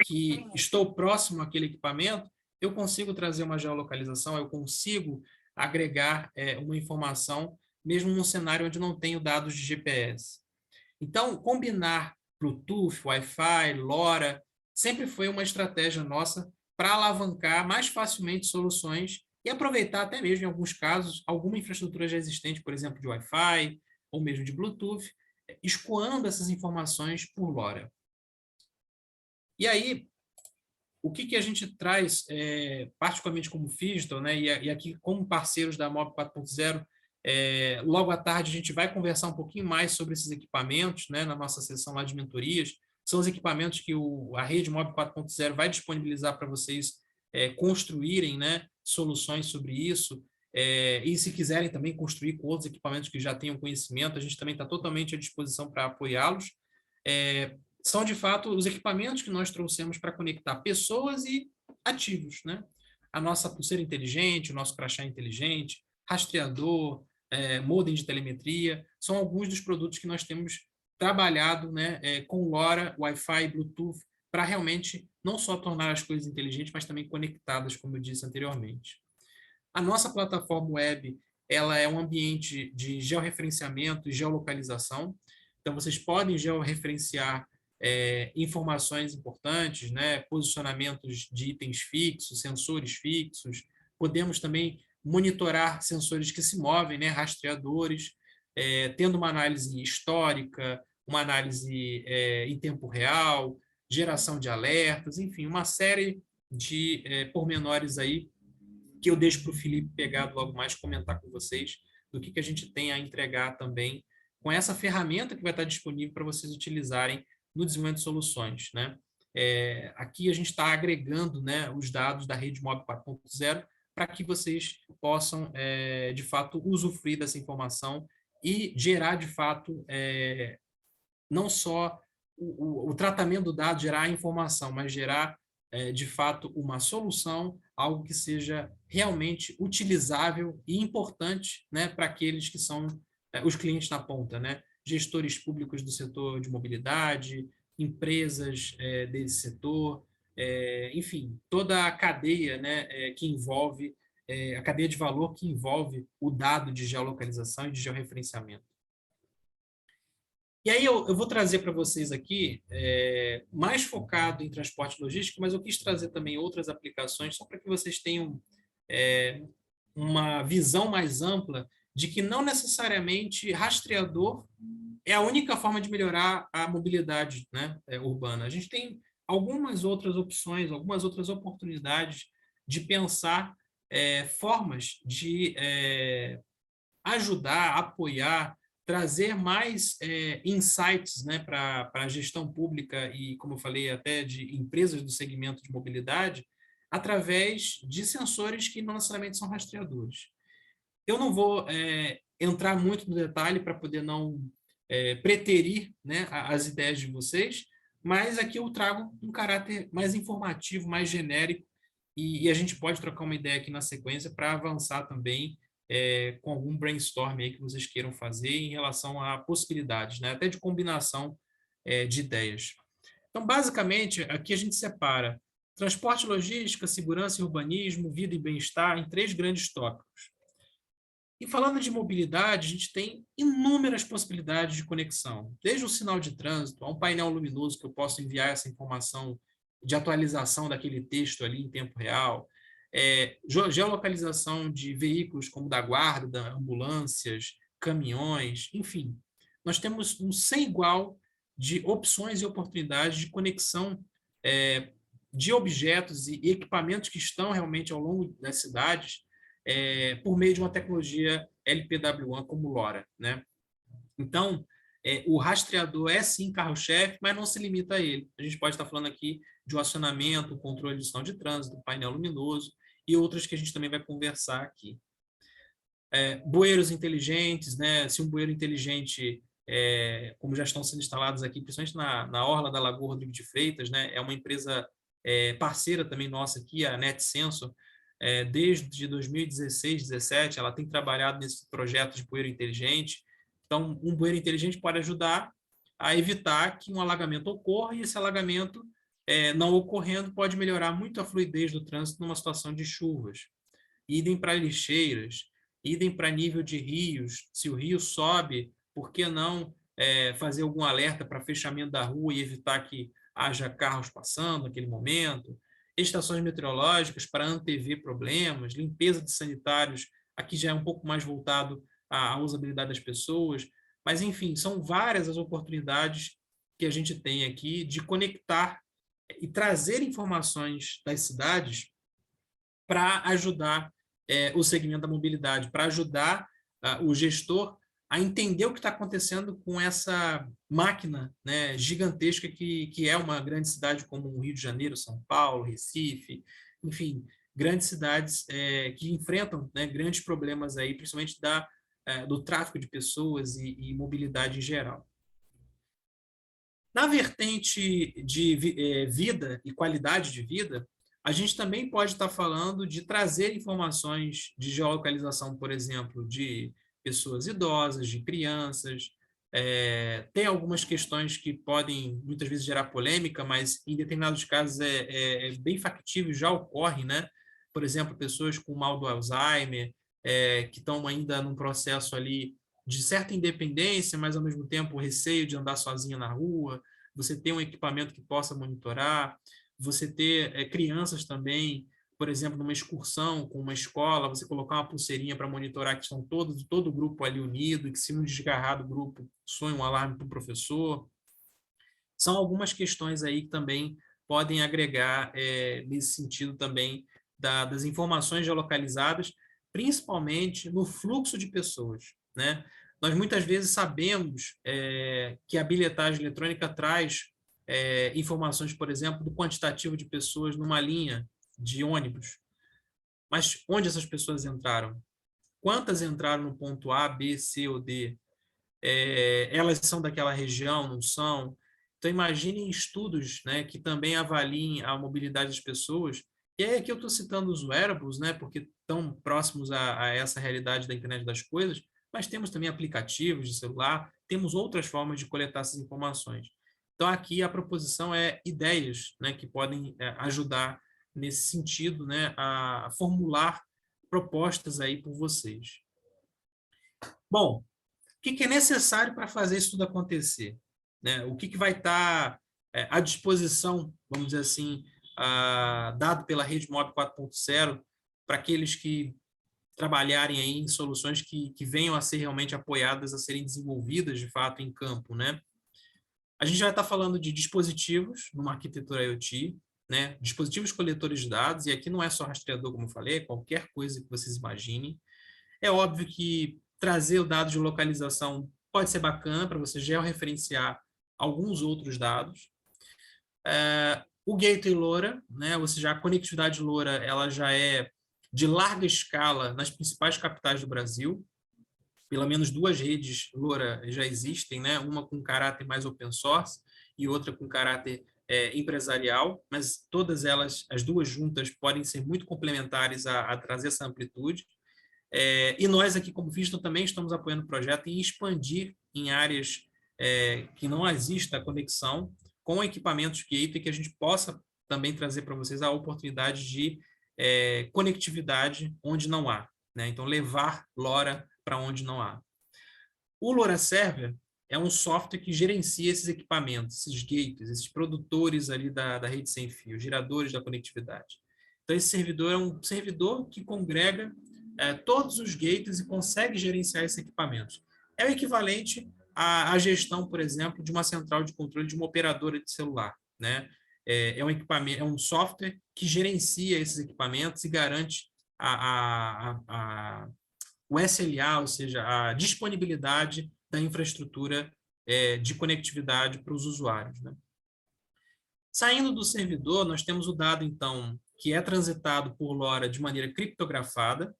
S2: que estou próximo àquele equipamento, eu consigo trazer uma geolocalização, eu consigo agregar uma informação mesmo num cenário onde não tenho dados de GPS. Então, combinar Bluetooth, Wi-Fi, LoRa, sempre foi uma estratégia nossa para alavancar mais facilmente soluções e aproveitar até mesmo, em alguns casos, alguma infraestrutura já existente, por exemplo, de Wi-Fi ou mesmo de Bluetooth, escoando essas informações por LoRa. E aí, o que a gente traz, particularmente como Phygital, né, e aqui como parceiros da Mob 4.0, logo à tarde a gente vai conversar um pouquinho mais sobre esses equipamentos, né, na nossa sessão lá de mentorias. São os equipamentos que a rede Mob 4.0 vai disponibilizar para vocês construírem, né, soluções sobre isso, e se quiserem também construir com outros equipamentos que já tenham conhecimento, a gente também está totalmente à disposição para apoiá-los. São, de fato, os equipamentos que nós trouxemos para conectar pessoas e ativos, né? A nossa pulseira inteligente, o nosso crachá inteligente, rastreador, modem de telemetria, são alguns dos produtos que nós temos trabalhado, né, com LoRa, Wi-Fi, Bluetooth, para realmente não só tornar as coisas inteligentes, mas também conectadas, como eu disse anteriormente. A nossa plataforma web, ela é um ambiente de georreferenciamento e geolocalização. Então, vocês podem georreferenciar informações importantes, né? Posicionamentos de itens fixos, sensores fixos. Podemos também monitorar sensores que se movem, né? Rastreadores, tendo uma análise histórica, uma análise em tempo real, geração de alertas, enfim, uma série de pormenores aí que eu deixo para o Felipe pegar logo mais, comentar com vocês do que a gente tem a entregar também com essa ferramenta que vai estar disponível para vocês utilizarem no desenvolvimento de soluções, né? Aqui a gente está agregando, né, os dados da rede Mob 4.0 para que vocês possam, de fato, usufruir dessa informação e gerar, de fato, não só o tratamento do dado, gerar a informação, mas gerar, de fato, uma solução, algo que seja realmente utilizável e importante, né, para aqueles que são os clientes na ponta, né? Gestores públicos do setor de mobilidade, empresas desse setor, enfim, toda a cadeia, né, que envolve, a cadeia de valor que envolve o dado de geolocalização e de georreferenciamento. E aí eu vou trazer para vocês aqui, mais focado em transporte logístico, mas eu quis trazer também outras aplicações, só para que vocês tenham uma visão mais ampla de que não necessariamente rastreador é a única forma de melhorar a mobilidade, né, urbana. A gente tem algumas outras opções, algumas outras oportunidades de pensar formas de ajudar, apoiar, trazer mais insights, né, para a gestão pública e, como eu falei, até de empresas do segmento de mobilidade, através de sensores que não necessariamente são rastreadores. Eu não vou entrar muito no detalhe para poder não preterir, né, as ideias de vocês, mas aqui eu trago um caráter mais informativo, mais genérico, e a gente pode trocar uma ideia aqui na sequência para avançar também com algum brainstorm aí que vocês queiram fazer em relação a possibilidades, né, até de combinação de ideias. Então, basicamente, aqui a gente separa transporte, logística, segurança e urbanismo, vida e bem-estar em 3 grandes tópicos. E falando de mobilidade, a gente tem inúmeras possibilidades de conexão, desde um sinal de trânsito a um painel luminoso que eu posso enviar essa informação de atualização daquele texto ali em tempo real, geolocalização de veículos como da guarda, ambulâncias, caminhões, enfim. Nós temos um sem igual de opções e oportunidades de conexão de objetos e equipamentos que estão realmente ao longo das cidades, por meio de uma tecnologia LPWAN como LoRa, né? Então, o rastreador é sim carro-chefe, mas não se limita a ele. A gente pode estar falando aqui de um acionamento, controle de sinal de trânsito, painel luminoso e outras que a gente também vai conversar aqui. Bueiros inteligentes, né? Se um bueiro inteligente, como já estão sendo instalados aqui, principalmente na orla da Lagoa Rodrigo de Freitas, né? É uma empresa parceira também nossa aqui, a NetSensor. Desde 2016, 2017, ela tem trabalhado nesse projeto de bueiro inteligente. Então, um bueiro inteligente pode ajudar a evitar que um alagamento ocorra, e esse alagamento, não ocorrendo, pode melhorar muito a fluidez do trânsito numa situação de chuvas. Idem para lixeiras, idem para nível de rios. Se o rio sobe, por que não fazer algum alerta para fechamento da rua e evitar que haja carros passando naquele momento? Estações meteorológicas para antever problemas, limpeza de sanitários, aqui já é um pouco mais voltado à usabilidade das pessoas, mas, enfim, são várias as oportunidades que a gente tem aqui de conectar e trazer informações das cidades para ajudar o segmento da mobilidade, para ajudar o gestor a entender o que está acontecendo com essa máquina, né, gigantesca que é uma grande cidade como o Rio de Janeiro, São Paulo, Recife, enfim, grandes cidades que enfrentam, né, grandes problemas aí, principalmente do tráfego de pessoas e mobilidade em geral. Na vertente de vida e qualidade de vida, a gente também pode estar falando de trazer informações de geolocalização, por exemplo, de pessoas idosas, de crianças. Tem algumas questões que podem, muitas vezes, gerar polêmica, mas em determinados casos é bem factível, já ocorre, né? Por exemplo, pessoas com mal do Alzheimer, que estão ainda num processo ali de certa independência, mas, ao mesmo tempo, receio de andar sozinha na rua. Você ter um equipamento que possa monitorar, você ter crianças também, por exemplo, numa excursão com uma escola, você colocar uma pulseirinha para monitorar que estão todo o grupo ali unido, e que se um desgarrar do grupo, soe um alarme para o professor. São algumas questões aí que também podem agregar nesse sentido também das informações geolocalizadas, principalmente no fluxo de pessoas, né? Nós muitas vezes sabemos que a bilhetagem eletrônica traz informações, por exemplo, do quantitativo de pessoas numa linha de ônibus. Mas onde essas pessoas entraram? Quantas entraram no ponto A, B, C ou D? Elas são daquela região, não são? Então, imaginem estudos, né, que também avaliem a mobilidade das pessoas. E aí aqui eu estou citando os wearables, né, porque estão próximos a essa realidade da internet das coisas, mas temos também aplicativos de celular, temos outras formas de coletar essas informações. Então, aqui a proposição é ideias, né, que podem ajudar nesse sentido, né, a formular propostas aí por vocês. Bom, o que é necessário para fazer isso tudo acontecer? Né? O que vai estar à disposição, vamos dizer assim, dado pela Rede Mob 4.0, para aqueles que trabalharem aí em soluções que venham a ser realmente apoiadas, a serem desenvolvidas de fato em campo, né? A gente vai estar falando de dispositivos numa arquitetura IoT, né? Dispositivos coletores de dados, e aqui não é só rastreador, como eu falei, é qualquer coisa que vocês imaginem. É óbvio que trazer o dado de localização pode ser bacana para você georreferenciar alguns outros dados. O Gateway LoRa, né, ou seja, a conectividade LoRa, ela já é de larga escala nas principais capitais do Brasil. Pelo menos duas redes LoRa já existem, né? Uma com caráter mais open source e outra com caráter empresarial, mas todas elas, as duas juntas, podem ser muito complementares a trazer essa amplitude. E nós aqui, como Visto, também estamos apoiando o projeto em expandir em áreas que não exista conexão com equipamentos gateway, que a gente possa também trazer para vocês a oportunidade de conectividade onde não há, né? Então, levar LoRa para onde não há. O LoRa Server é um software que gerencia esses equipamentos, esses gateways, esses produtores ali da rede sem fio, geradores da conectividade. Então, esse servidor é um servidor que congrega todos os gateways e consegue gerenciar esses equipamentos. É o equivalente à gestão, por exemplo, de uma central de controle de uma operadora de celular, né? Um equipamento, é um software que gerencia esses equipamentos e garante o SLA, ou seja, a disponibilidade da infraestrutura de conectividade para os usuários, né? Saindo do servidor, nós temos o dado, então, que é transitado por LoRa de maneira criptografada.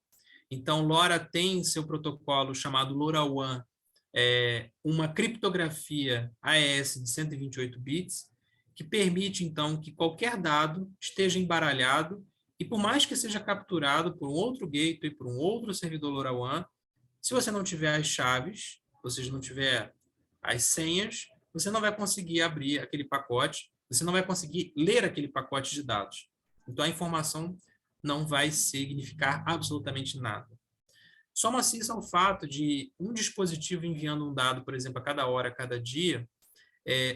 S2: Então, LoRa tem seu protocolo chamado LoRaWAN, uma criptografia AES de 128 bits, que permite, então, que qualquer dado esteja embaralhado e, por mais que seja capturado por um outro gateway, por um outro servidor LoRaWAN, se você não tiver as chaves, ou seja, não tiver as senhas, você não vai conseguir abrir aquele pacote, você não vai conseguir ler aquele pacote de dados. Então, a informação não vai significar absolutamente nada. Soma-se isso ao fato de um dispositivo enviando um dado, por exemplo, a cada hora, a cada dia,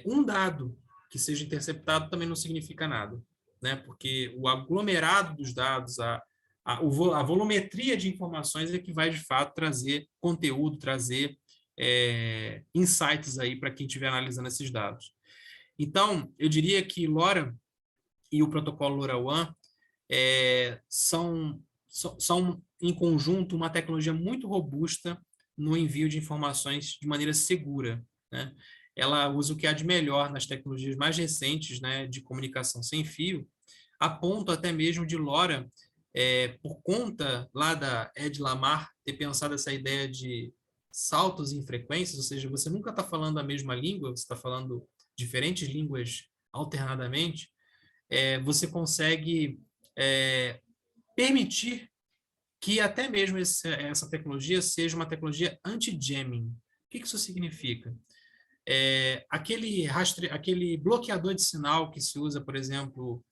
S2: um dado que seja interceptado também não significa nada, né? Porque o aglomerado dos dados, a volumetria de informações é que vai, de fato, trazer conteúdo, trazer insights aí para quem estiver analisando esses dados. Então, eu diria que LoRa e o protocolo LoRaWAN são, em conjunto, uma tecnologia muito robusta no envio de informações de maneira segura, né? Ela usa o que há de melhor nas tecnologias mais recentes, né, de comunicação sem fio, a ponto até mesmo de LoRa, por conta lá da Ed Lamar ter pensado essa ideia de saltos em frequências, ou seja, você nunca está falando a mesma língua, você está falando diferentes línguas alternadamente, você consegue permitir que até mesmo essa tecnologia seja uma tecnologia anti-jamming. O que isso significa? Aquele bloqueador de sinal que se usa, por exemplo,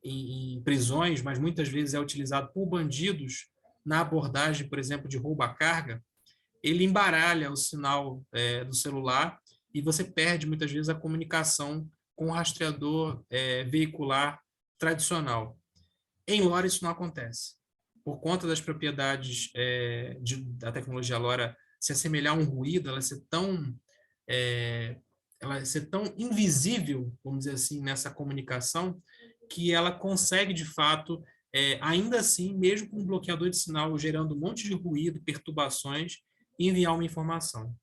S2: em prisões, mas muitas vezes é utilizado por bandidos na abordagem, por exemplo, de roubo à carga, ele embaralha o sinal do celular e você perde muitas vezes a comunicação com o rastreador veicular tradicional. Em LoRa isso não acontece. Por conta das propriedades da tecnologia LoRa se assemelhar a um ruído, ela ser tão invisível, vamos dizer assim, nessa comunicação, que ela consegue, de fato, ainda assim, mesmo com um bloqueador de sinal gerando um monte de ruído, perturbações, enviar uma informação.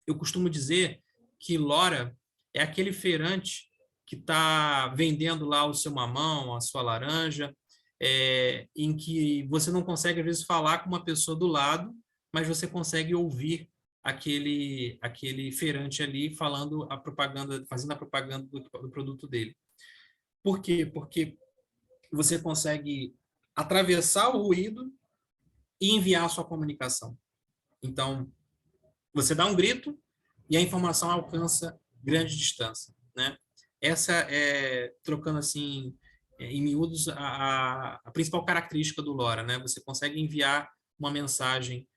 S2: Eu costumo dizer que LoRa é aquele feirante que está vendendo lá o seu mamão, a sua laranja, em que você não consegue, às vezes, falar com uma pessoa do lado, mas você consegue ouvir aquele feirante ali fazendo a propaganda do produto dele. Por quê? Porque você consegue atravessar o ruído e enviar a sua comunicação. Então, você dá um grito e a informação alcança grande distância, né? Essa trocando assim, em miúdos, a principal característica do LoRa, né? Você consegue enviar uma mensagem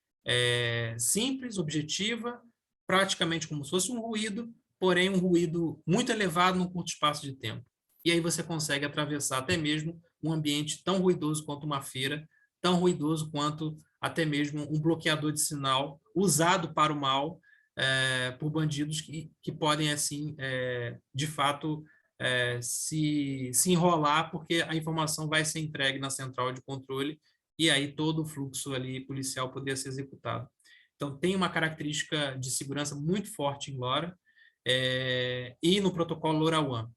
S2: simples, objetiva, praticamente como se fosse um ruído, porém um ruído muito elevado num curto espaço de tempo. E aí você consegue atravessar até mesmo um ambiente tão ruidoso quanto uma feira, tão ruidoso quanto até mesmo um bloqueador de sinal usado para o mal por bandidos que podem, assim, de fato, se enrolar, porque a informação vai ser entregue na central de controle e aí todo o fluxo ali policial poderia ser executado. Então, tem uma característica de segurança muito forte em LoRa e no protocolo LoRaWAN.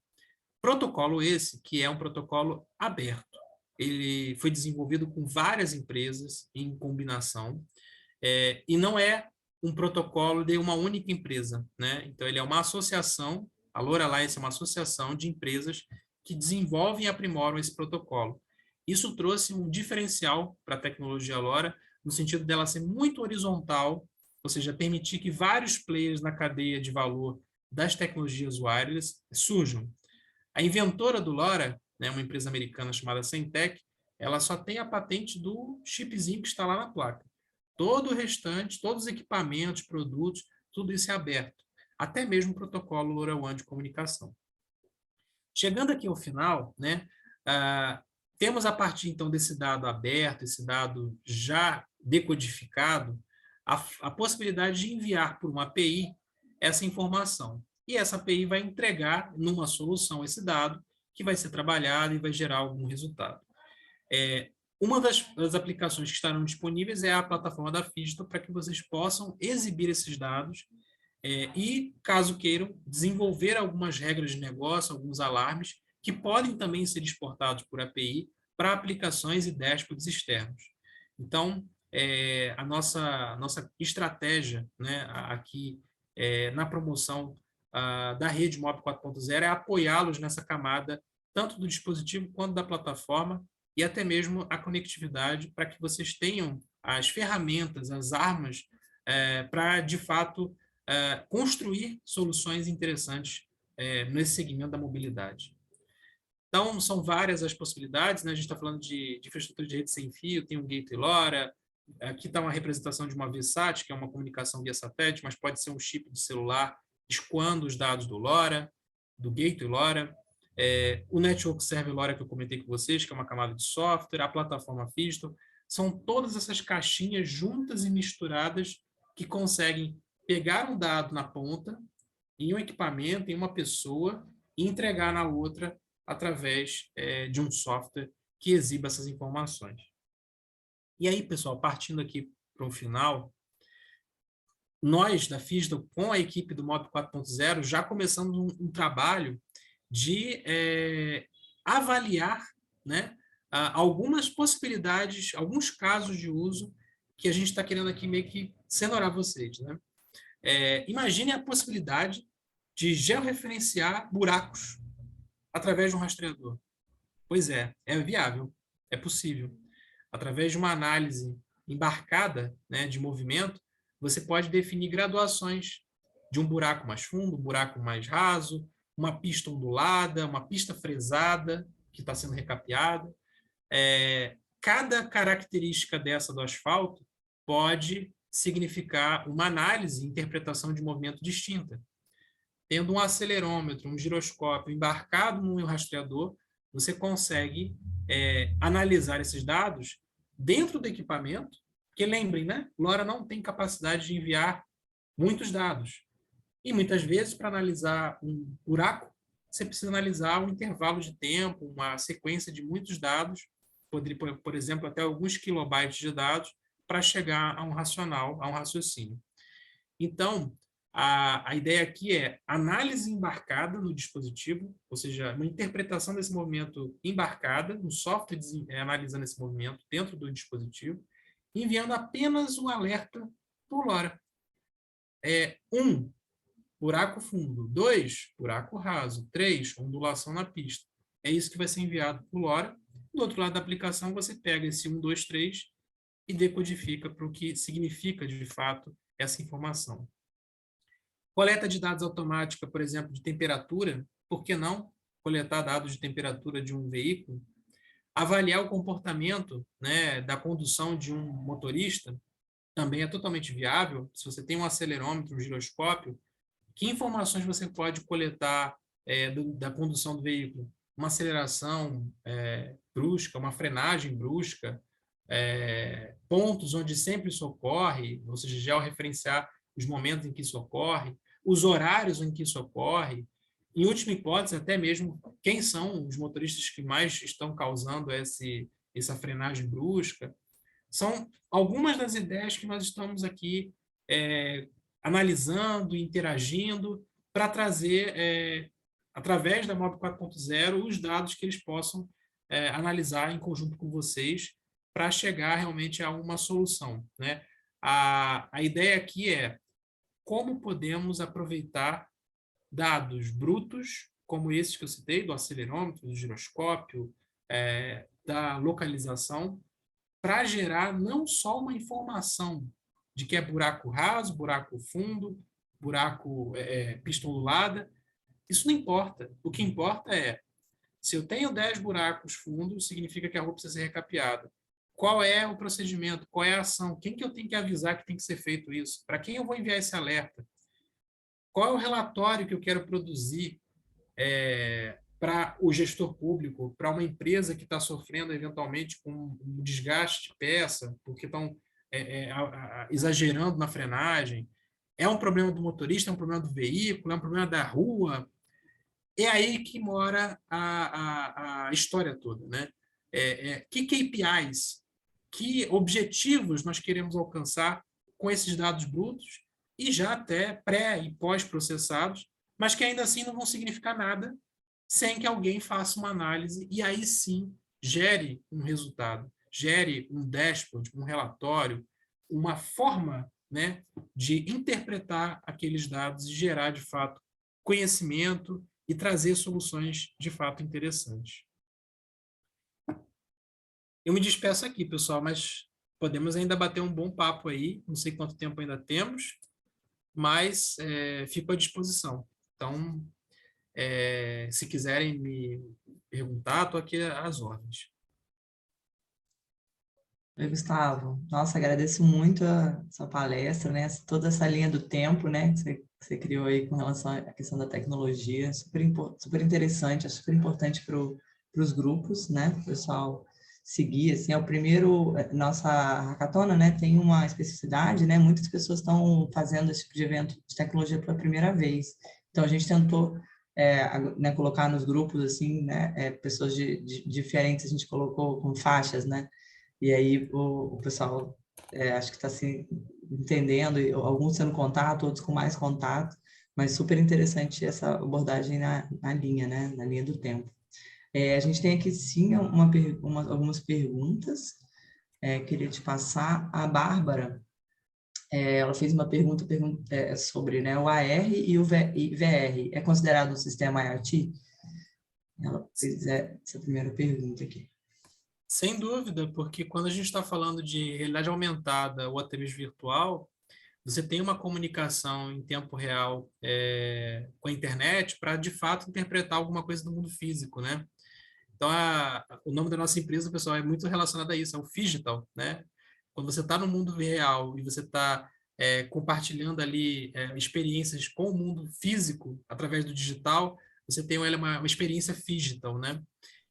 S2: Protocolo esse que é um protocolo aberto. Ele foi desenvolvido com várias empresas em combinação, e não é um protocolo de uma única empresa, né? Então, ele é uma associação, a LoRa Alliance é uma associação de empresas que desenvolvem e aprimoram esse protocolo. Isso trouxe um diferencial para a tecnologia LoRa, no sentido dela ser muito horizontal, ou seja, permitir que vários players na cadeia de valor das tecnologias wireless surjam. A inventora do LoRa, né, uma empresa americana chamada Semtech, ela só tem a patente do chipzinho que está lá na placa. Todo o restante, todos os equipamentos, produtos, tudo isso é aberto. Até mesmo o protocolo LoRaWAN de comunicação. Chegando aqui ao final, né, temos a partir então desse dado aberto, esse dado já decodificado, a possibilidade de enviar por uma API essa informação. E essa API vai entregar numa solução esse dado, que vai ser trabalhado e vai gerar algum resultado. Uma das aplicações que estarão disponíveis é a plataforma da Phygital, para que vocês possam exibir esses dados e, caso queiram, desenvolver algumas regras de negócio, alguns alarmes, que podem também ser exportados por API para aplicações e dashboards externos. Então, a nossa estratégia, né, aqui na promoção da rede MOP 4.0 é apoiá-los nessa camada, tanto do dispositivo quanto da plataforma, e até mesmo a conectividade, para que vocês tenham as ferramentas, as armas, para, de fato, construir soluções interessantes nesse segmento da mobilidade. Então, são várias as possibilidades, né? A gente está falando de infraestrutura de rede sem fio, tem um Gateway LoRa, aqui está uma representação de uma VSAT, que é uma comunicação via satélite, mas pode ser um chip de celular escoando os dados do LoRa, do Gateway LoRa, o Network Server LoRa que eu comentei com vocês, que é uma camada de software, a plataforma Phygital, são todas essas caixinhas juntas e misturadas que conseguem pegar um dado na ponta, em um equipamento, em uma pessoa, e entregar na outra através de um software que exiba essas informações. E aí, pessoal, partindo aqui para o final, nós da Phygital, com a equipe do MOP 4.0, já começamos um trabalho de avaliar, né, algumas possibilidades, alguns casos de uso que a gente está querendo aqui meio que censurar vocês, né? Imagine a possibilidade de georreferenciar buracos através de um rastreador. Pois é viável, é possível. Através de uma análise embarcada, né, de movimento, você pode definir graduações de um buraco mais fundo, um buraco mais raso, uma pista ondulada, uma pista fresada, que está sendo recapeada. Cada característica dessa do asfalto pode significar uma análise e interpretação de movimento distinta. Tendo um acelerômetro, um giroscópio embarcado no rastreador, você consegue analisar esses dados dentro do equipamento, porque lembrem, né? LoRa não tem capacidade de enviar muitos dados. E muitas vezes, para analisar um buraco, você precisa analisar um intervalo de tempo, uma sequência de muitos dados, por exemplo, até alguns kilobytes de dados, para chegar a um racional, a um raciocínio. Então, a ideia aqui é análise embarcada no dispositivo, ou seja, uma interpretação desse movimento embarcada, um software analisando esse movimento dentro do dispositivo, enviando apenas um alerta por LoRa. 1, buraco fundo. 2, buraco raso. 3, ondulação na pista. É isso que vai ser enviado por LoRa. Do outro lado da aplicação, você pega esse 1, 2, 3 e decodifica para o que significa, de fato, essa informação. Coleta de dados automática, por exemplo, de temperatura, por que não coletar dados de temperatura de um veículo? Avaliar o comportamento, né, da condução de um motorista também é totalmente viável. Se você tem um acelerômetro, um giroscópio, que informações você pode coletar da condução do veículo? Uma aceleração brusca, uma frenagem brusca, pontos onde sempre isso ocorre, ou seja, georreferenciar os momentos em que isso ocorre, os horários em que isso ocorre, em última hipótese, até mesmo quem são os motoristas que mais estão causando essa frenagem brusca. São algumas das ideias que nós estamos aqui analisando, interagindo, para trazer através da Mob 4.0, os dados que eles possam analisar em conjunto com vocês para chegar realmente a uma solução, né? A ideia aqui é como podemos aproveitar dados brutos, como esses que eu citei, do acelerômetro, do giroscópio, da localização, para gerar não só uma informação de que é buraco raso, buraco fundo, buraco pista ondulada. Isso não importa. O que importa é, se eu tenho 10 buracos fundos, significa que a rua precisa ser recapeada. Qual é o procedimento? Qual é a ação? Quem que eu tenho que avisar que tem que ser feito isso? Para quem eu vou enviar esse alerta? Qual é o relatório que eu quero produzir para o gestor público, para uma empresa que está sofrendo eventualmente com um desgaste de peça, porque estão exagerando na frenagem? É um problema do motorista, é um problema do veículo, é um problema da rua? É aí que mora a história toda, né? Que KPIs, que objetivos nós queremos alcançar com esses dados brutos e já até pré e pós-processados, mas que ainda assim não vão significar nada sem que alguém faça uma análise e aí sim gere um resultado, gere um dashboard, um relatório, uma forma, né, de interpretar aqueles dados e gerar, de fato, conhecimento e trazer soluções, de fato, interessantes. Eu me despeço aqui, pessoal, mas podemos ainda bater um bom papo aí, não sei quanto tempo ainda temos, mas fico à disposição. Então, se quiserem me perguntar, estou aqui às ordens.
S1: Oi, Gustavo. Nossa, agradeço muito a sua palestra, né? Toda essa linha do tempo, né? Que você criou aí com relação à questão da tecnologia. Super interessante, é super importante para os grupos, né? O pessoal seguir, assim, é o primeiro... Nossa hackathon, né? Tem uma especificidade, né? Muitas pessoas estão fazendo esse tipo de evento de tecnologia pela primeira vez. Então, a gente tentou... né, colocar nos grupos, assim, né, pessoas de diferentes, a gente colocou com faixas, né, e aí o pessoal acho que está se entendendo, e alguns tendo contato, outros com mais contato, mas super interessante essa abordagem na linha, né, na linha do tempo. A gente tem aqui, sim, algumas perguntas, queria te passar. A Bárbara, ela fez uma pergunta sobre, né, o AR e o VR. É considerado um sistema IoT? Ela fez essa primeira pergunta aqui.
S2: Sem dúvida, porque quando a gente está falando de realidade aumentada ou até mesmo virtual, você tem uma comunicação em tempo real com a internet para, de fato, interpretar alguma coisa do mundo físico, né? Então, o nome da nossa empresa, pessoal, é muito relacionado a isso, é o Phygital, né? Quando você está no mundo real e você está compartilhando ali experiências com o mundo físico através do digital, você tem uma experiência Phygital, né?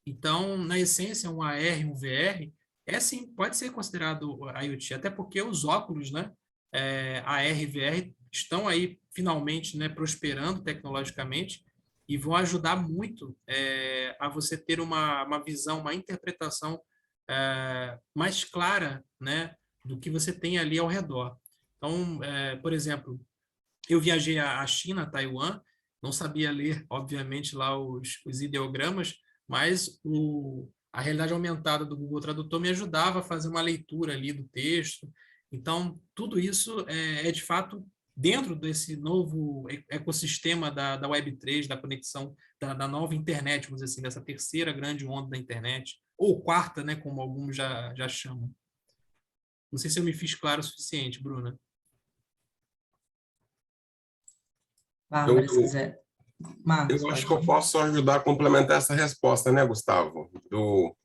S2: Então, na essência, um AR, um VR, sim, pode ser considerado IoT, até porque os óculos, né, AR e VR, estão aí finalmente, né, prosperando tecnologicamente e vão ajudar muito a você ter uma visão, uma interpretação mais clara, né, do que você tem ali ao redor. Então, por exemplo, eu viajei à China, a Taiwan, não sabia ler, obviamente, lá os ideogramas, mas a realidade aumentada do Google Tradutor me ajudava a fazer uma leitura ali do texto. Então, tudo isso de fato, dentro desse novo ecossistema da Web3, da conexão, da nova internet, vamos dizer assim, dessa terceira grande onda da internet, ou quarta, né, como alguns já chamam. Não sei se eu me fiz claro o suficiente, Bruna.
S1: Bárbara, se quiser. Marcos,
S3: eu acho
S1: pode
S3: que eu posso ajudar a complementar essa resposta, né, Gustavo? Do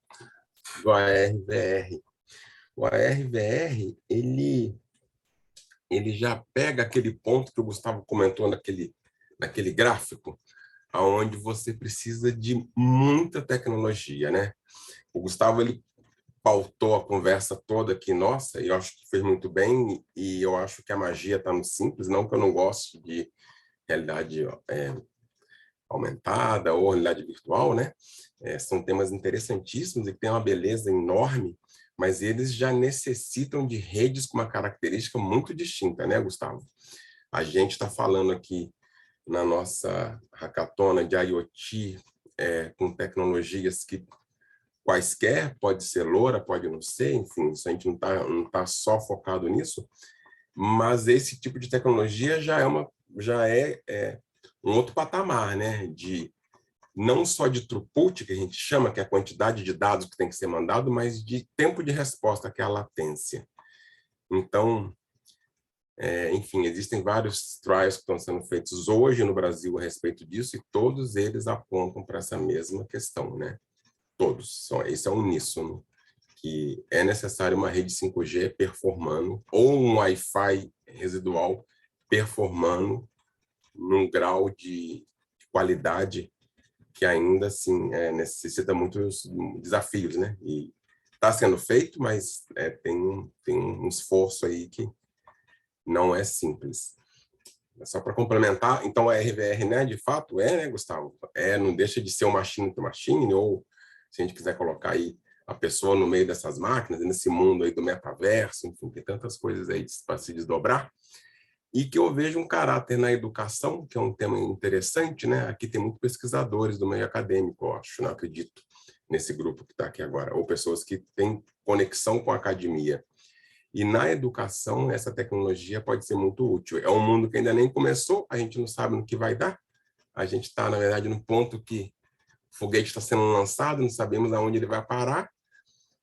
S3: AR/VR. O AR/VR, ele já pega aquele ponto que o Gustavo comentou naquele gráfico, aonde você precisa de muita tecnologia, né? O Gustavo, ele pautou a conversa toda aqui, nossa, e eu acho que fez muito bem, e eu acho que a magia está no simples, não que eu não gosto de realidade aumentada ou realidade virtual, né? São temas interessantíssimos e que têm uma beleza enorme, mas eles já necessitam de redes com uma característica muito distinta, né, Gustavo? A gente está falando aqui na nossa hackathon de IoT, com tecnologias que quaisquer, pode ser LoRa, pode não ser, enfim, isso a gente não tá só focado nisso, mas esse tipo de tecnologia já é um outro patamar, né? Não só de throughput, que a gente chama, que é a quantidade de dados que tem que ser mandado, mas de tempo de resposta, que é a latência. Então, enfim, existem vários trials que estão sendo feitos hoje no Brasil a respeito disso, e todos eles apontam para essa mesma questão, né? Todos. Isso é uníssono, que é necessário uma rede 5G performando, ou um Wi-Fi residual performando num grau de qualidade que ainda assim necessita muitos desafios, né? E está sendo feito, mas tem um esforço aí que não é simples. Só para complementar, então a RVR, né, de fato, né, Gustavo? Não deixa de ser um machine to machine, ou se a gente quiser colocar aí a pessoa no meio dessas máquinas, nesse mundo aí do metaverso, enfim, tem tantas coisas aí para se desdobrar, e que eu vejo um caráter na educação, que é um tema interessante, né? Aqui tem muitos pesquisadores do meio acadêmico, eu acho, não acredito, nesse grupo que está aqui agora, ou pessoas que têm conexão com a academia. E na educação, essa tecnologia pode ser muito útil. É um mundo que ainda nem começou, a gente não sabe no que vai dar. A gente está, na verdade, no ponto que o foguete está sendo lançado, não sabemos aonde ele vai parar,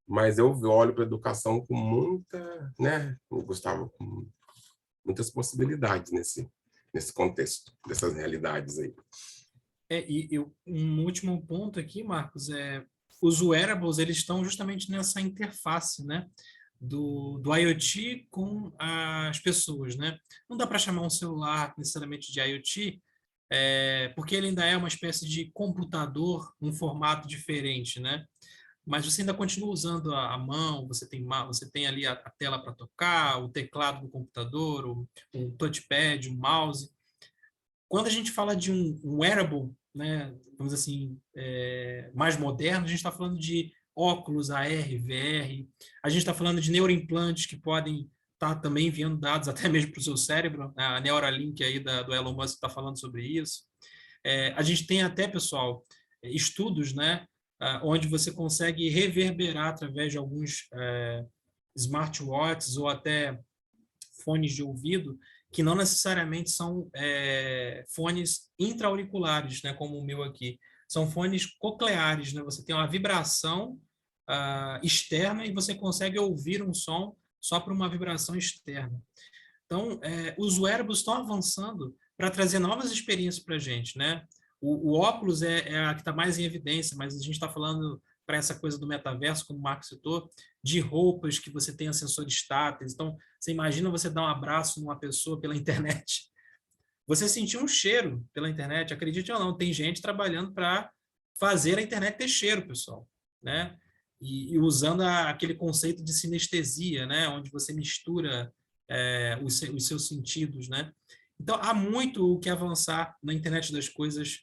S3: mas eu olho para a educação com muita, né, Gustavo, com muitas possibilidades nesse contexto, dessas realidades aí.
S2: Um último ponto aqui, Marcos, os wearables, eles estão justamente nessa interface, né? Do IoT com as pessoas, né? Não dá para chamar um celular necessariamente de IoT, porque ele ainda é uma espécie de computador, um formato diferente, né? Mas você ainda continua usando a mão, você tem ali a tela para tocar, o teclado do computador, o touchpad, o mouse. Quando a gente fala de um wearable, né, vamos dizer assim, mais moderno, a gente está falando de óculos AR, VR, a gente está falando de neuroimplantes que podem estar também enviando dados até mesmo para o seu cérebro, né? A Neuralink aí do Elon Musk está falando sobre isso. A gente tem até, pessoal, estudos, né, onde você consegue reverberar através de alguns smartwatches ou até fones de ouvido, que não necessariamente são fones intra-auriculares, né, como o meu aqui. São fones cocleares, né? Você tem uma vibração externa e você consegue ouvir um som só por uma vibração externa. Então, os wearables estão avançando para trazer novas experiências para a gente, né? O óculos é a que está mais em evidência, mas a gente está falando para essa coisa do metaverso, como o Marco citou, de roupas que você tenha sensores táteis. Então, você imagina você dar um abraço numa pessoa pela internet. Você sentir um cheiro pela internet, acredite ou não, tem gente trabalhando para fazer a internet ter cheiro, pessoal, né? E usando aquele conceito de sinestesia, né? Onde você mistura os seus sentidos, né? Então, há muito o que avançar na internet das coisas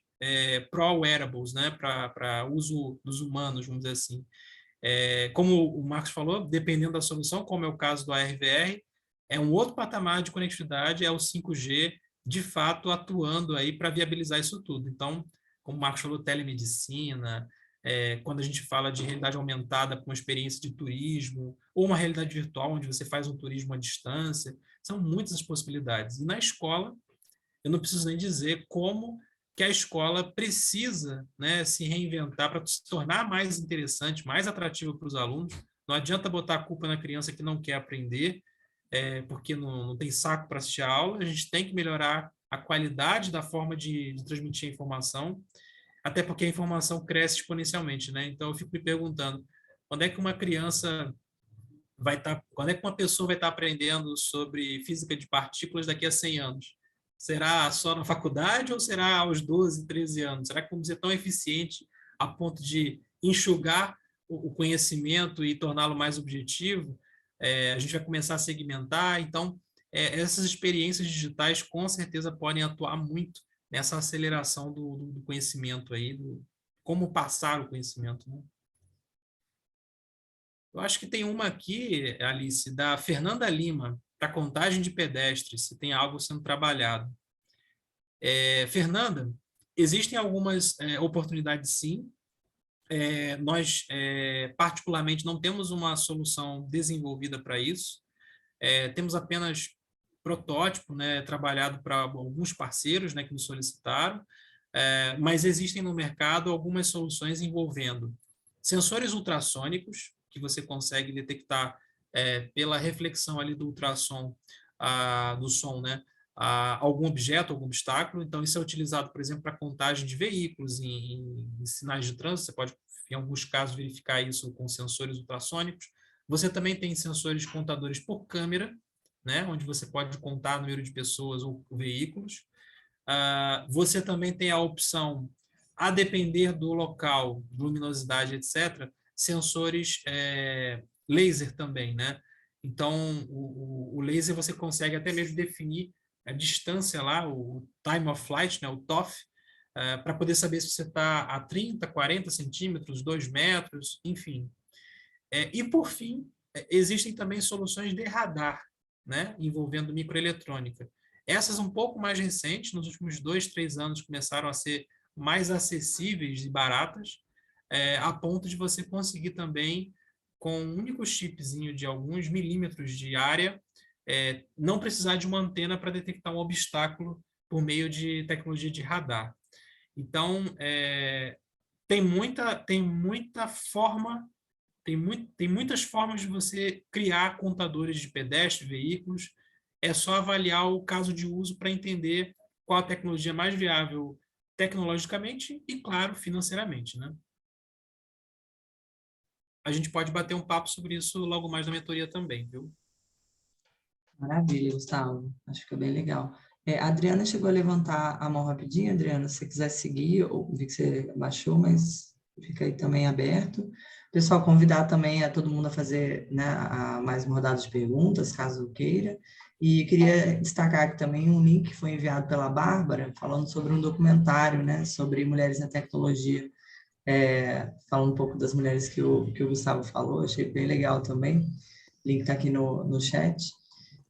S2: pro-wearables, né? Para uso dos humanos, vamos dizer assim. Como o Marcos falou, dependendo da solução, como é o caso do ARVR, é um outro patamar de conectividade, é o 5G, de fato, atuando aí para viabilizar isso tudo. Então, como o Marcos falou, telemedicina, quando a gente fala de realidade aumentada com uma experiência de turismo, ou uma realidade virtual, onde você faz um turismo à distância, são muitas as possibilidades. E na escola, eu não preciso nem dizer como que a escola precisa, né, se reinventar para se tornar mais interessante, mais atrativa para os alunos. Não adianta botar a culpa na criança que não quer aprender, porque não tem saco para assistir a aula. A gente tem que melhorar a qualidade da forma de transmitir a informação, até porque a informação cresce exponencialmente, né? Então, eu fico me perguntando, quando é que uma criança quando é que uma pessoa vai estar aprendendo sobre física de partículas daqui a 100 anos? Será só na faculdade ou será aos 12, 13 anos? Será que vamos ser tão eficiente a ponto de enxugar o conhecimento e torná-lo mais objetivo? A gente vai começar a segmentar. Então, essas experiências digitais com certeza podem atuar muito nessa aceleração do conhecimento aí, como passar o conhecimento, né? Eu acho que tem uma aqui, Alice, da Fernanda Lima, para contagem de pedestres, se tem algo sendo trabalhado. Fernanda, existem algumas oportunidades, sim. Nós, particularmente, não temos uma solução desenvolvida para isso. Temos apenas protótipo, né, trabalhado para alguns parceiros, né, que nos solicitaram, mas existem no mercado algumas soluções envolvendo sensores ultrassônicos, que você consegue detectar pela reflexão ali do ultrassom, do som, né, algum objeto, algum obstáculo. Então, isso é utilizado, por exemplo, para contagem de veículos em sinais de trânsito. Você pode, em alguns casos, verificar isso com sensores ultrassônicos. Você também tem sensores contadores por câmera, né, onde você pode contar o número de pessoas ou veículos. Você também tem a opção, a depender do local, luminosidade, etc., sensores laser também, né? Então, o laser você consegue até mesmo definir a distância lá, o time of flight, né, o TOF, para poder saber se você está a 30, 40 centímetros, 2 metros, enfim. E, por fim, existem também soluções de radar, né, envolvendo microeletrônica. Essas um pouco mais recentes, nos últimos 2, 3 anos, começaram a ser mais acessíveis e baratas, a ponto de você conseguir também, com um único chipzinho de alguns milímetros de área, não precisar de uma antena para detectar um obstáculo por meio de tecnologia de radar. Então, tem muita forma, tem muitas formas de você criar contadores de pedestres, veículos. É só avaliar o caso de uso para entender qual a tecnologia mais viável tecnologicamente e, claro, financeiramente, né? A gente pode bater um papo sobre isso logo mais na mentoria também, viu?
S1: Maravilha, Gustavo. Acho que foi bem legal. A Adriana chegou a levantar a mão rapidinho. Adriana, se você quiser seguir, eu vi que você baixou, mas fica aí também aberto. Pessoal, convidar também a todo mundo a fazer, né, mais uma rodada de perguntas, caso queira. E queria destacar aqui também um link que foi enviado pela Bárbara, falando sobre um documentário, né, sobre mulheres na tecnologia, falando um pouco das mulheres que o Gustavo falou. Achei bem legal também. O link está aqui no chat.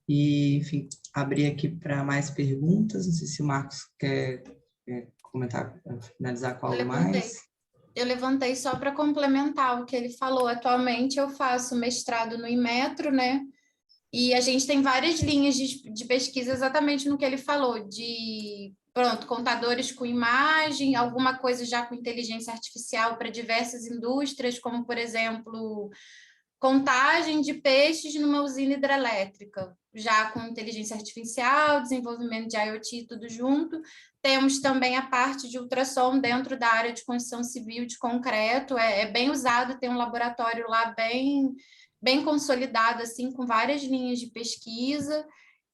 S1: E, enfim, abrir aqui para mais perguntas. Não sei se o Marcos quer comentar, finalizar com algo mais.
S4: Eu levantei só para complementar o que ele falou. Atualmente eu faço mestrado no Inmetro, né? E a gente tem várias linhas de pesquisa exatamente no que ele falou, de, contadores com imagem, alguma coisa já com inteligência artificial para diversas indústrias, como, por exemplo, contagem de peixes numa usina hidrelétrica, já com inteligência artificial, desenvolvimento de IoT, tudo junto. Temos também a parte de ultrassom dentro da área de construção civil de concreto, é bem usado, tem um laboratório lá bem consolidado, assim, com várias linhas de pesquisa.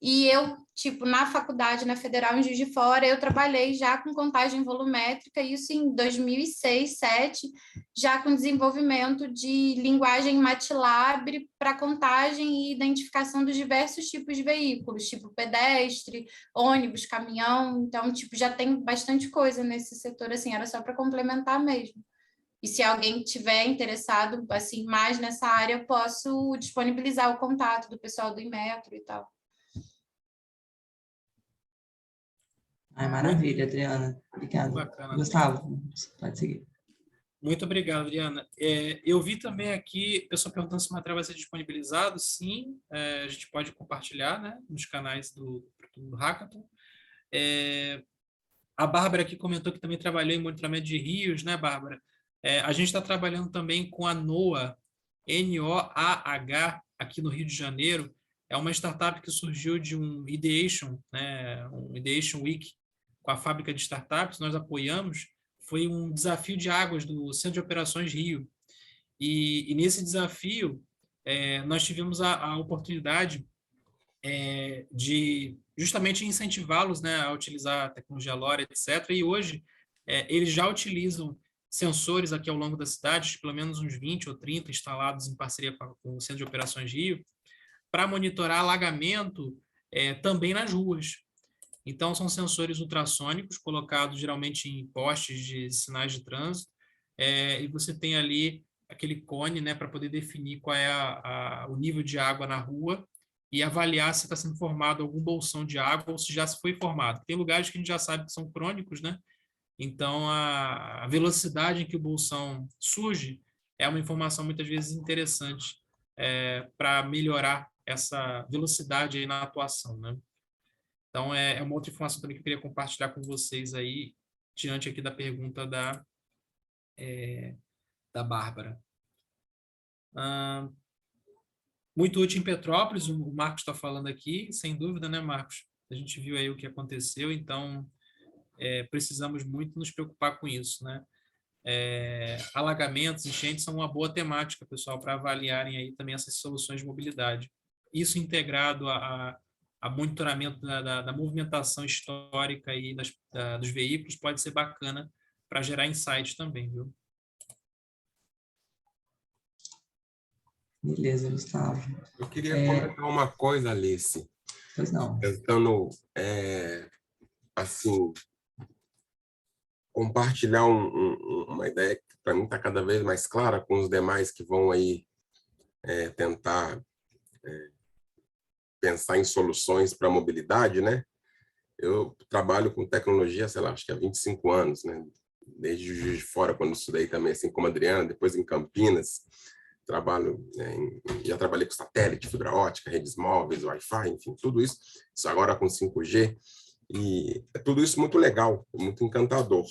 S4: E eu, na faculdade, na Federal, em Juiz de Fora, eu trabalhei já com contagem volumétrica, isso em 2006, 2007, já com desenvolvimento de linguagem MATLAB para contagem e identificação dos diversos tipos de veículos, tipo pedestre, ônibus, caminhão. Então, já tem bastante coisa nesse setor, assim, era só para complementar mesmo. E se alguém tiver interessado, assim, mais nessa área, eu posso disponibilizar o contato do pessoal do Inmetro e tal.
S1: Maravilha, Adriana. Obrigado.
S2: Bacana.
S1: Gustavo, pode seguir.
S2: Muito obrigado, Adriana. Eu vi também aqui, o pessoal perguntando se o material vai ser disponibilizado. Sim, a gente pode compartilhar, né, nos canais do Hackathon. A Bárbara aqui comentou que também trabalhou em monitoramento de rios, né, Bárbara? A gente está trabalhando também com a NOAH, NOAH, aqui no Rio de Janeiro. É uma startup que surgiu de um Ideation, né, um Ideation Week, com a fábrica de startups. Nós apoiamos. Foi um desafio de águas do Centro de Operações Rio. E nesse desafio, nós tivemos a oportunidade de justamente incentivá-los, né, a utilizar a tecnologia LoRa, etc. E hoje, eles já utilizam sensores aqui ao longo da cidade, pelo menos uns 20 ou 30 instalados em parceria com o Centro de Operações Rio, para monitorar alagamento também nas ruas. Então, são sensores ultrassônicos colocados geralmente em postes de sinais de trânsito, e você tem ali aquele cone, né, para poder definir qual é o nível de água na rua, e avaliar se está sendo formado algum bolsão de água ou se já se foi formado. Tem lugares que a gente já sabe que são crônicos, né? Então, a velocidade em que o bolsão surge é uma informação muitas vezes interessante para melhorar essa velocidade aí na atuação, né? Então, é uma outra informação também que eu queria compartilhar com vocês aí, diante aqui da pergunta da Bárbara. Muito útil em Petrópolis, o Marcos está falando aqui, sem dúvida, né, Marcos? A gente viu aí o que aconteceu, então precisamos muito nos preocupar com isso, né? Alagamentos, enchentes são uma boa temática, pessoal, para avaliarem aí também essas soluções de mobilidade. Isso integrado a monitoramento da movimentação histórica aí dos veículos pode ser bacana para gerar insights também, viu?
S1: Beleza, Gustavo.
S3: Eu queria comentar uma coisa, Alice.
S1: Pois não.
S3: Tentando, assim, compartilhar uma ideia que para mim está cada vez mais clara com os demais que vão aí tentar pensar em soluções para a mobilidade, né? Eu trabalho com tecnologia, sei lá, acho que há 25 anos, né? Desde Juiz de Fora, quando estudei também, assim como a Adriana, depois em Campinas. Já trabalhei com satélite, fibra ótica, redes móveis, Wi-Fi, enfim, tudo isso. Isso agora com 5G. E é tudo isso muito legal, muito encantador.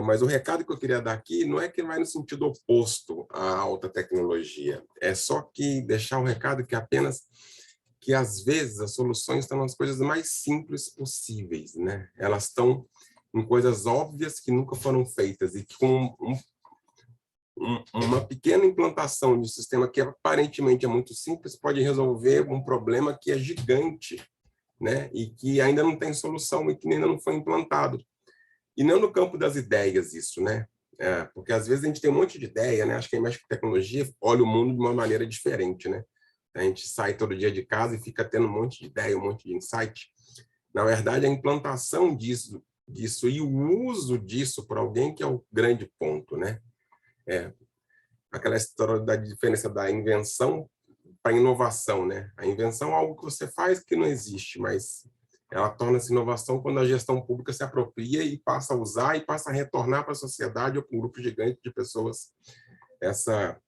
S3: Mas o recado que eu queria dar aqui não é que vai no sentido oposto à alta tecnologia. É só que deixar um recado que às vezes as soluções estão nas coisas mais simples possíveis, né? Elas estão em coisas óbvias que nunca foram feitas e que com uma pequena implantação de sistema que aparentemente é muito simples pode resolver um problema que é gigante, né? E que ainda não tem solução e que ainda não foi implantado. E não no campo das ideias isso, né? Porque às vezes a gente tem um monte de ideia, né? Acho que quem mexe com tecnologia olha o mundo de uma maneira diferente, né? A gente sai todo dia de casa e fica tendo um monte de ideia, um monte de insight. Na verdade, a implantação disso e o uso disso por alguém que é o grande ponto, né? Aquela história da diferença da invenção para a inovação, né? A invenção é algo que você faz que não existe, mas ela torna-se inovação quando a gestão pública se apropria e passa a usar e passa a retornar para a sociedade ou para um grupo gigante de pessoas essa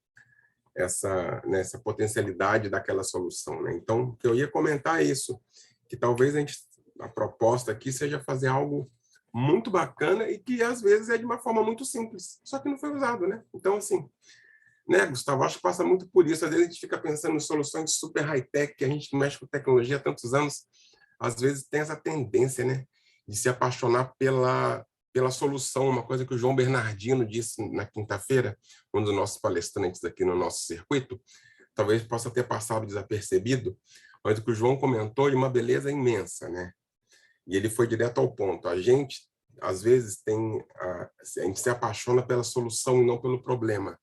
S3: potencialidade daquela solução, né? Então, o que eu ia comentar é isso, que talvez a proposta aqui seja fazer algo muito bacana e que às vezes é de uma forma muito simples, só que não foi usado, né? Então, assim, né, Gustavo, acho que passa muito por isso. Às vezes a gente fica pensando em soluções super high-tech, que a gente que mexe com tecnologia há tantos anos, às vezes tem essa tendência, né, de se apaixonar pela solução, uma coisa que o João Bernardino disse na quinta-feira, um dos nossos palestrantes aqui no nosso circuito, talvez possa ter passado desapercebido, mas o que o João comentou de uma beleza imensa, né? E ele foi direto ao ponto. A gente, às vezes, a gente se apaixona pela solução e não pelo problema.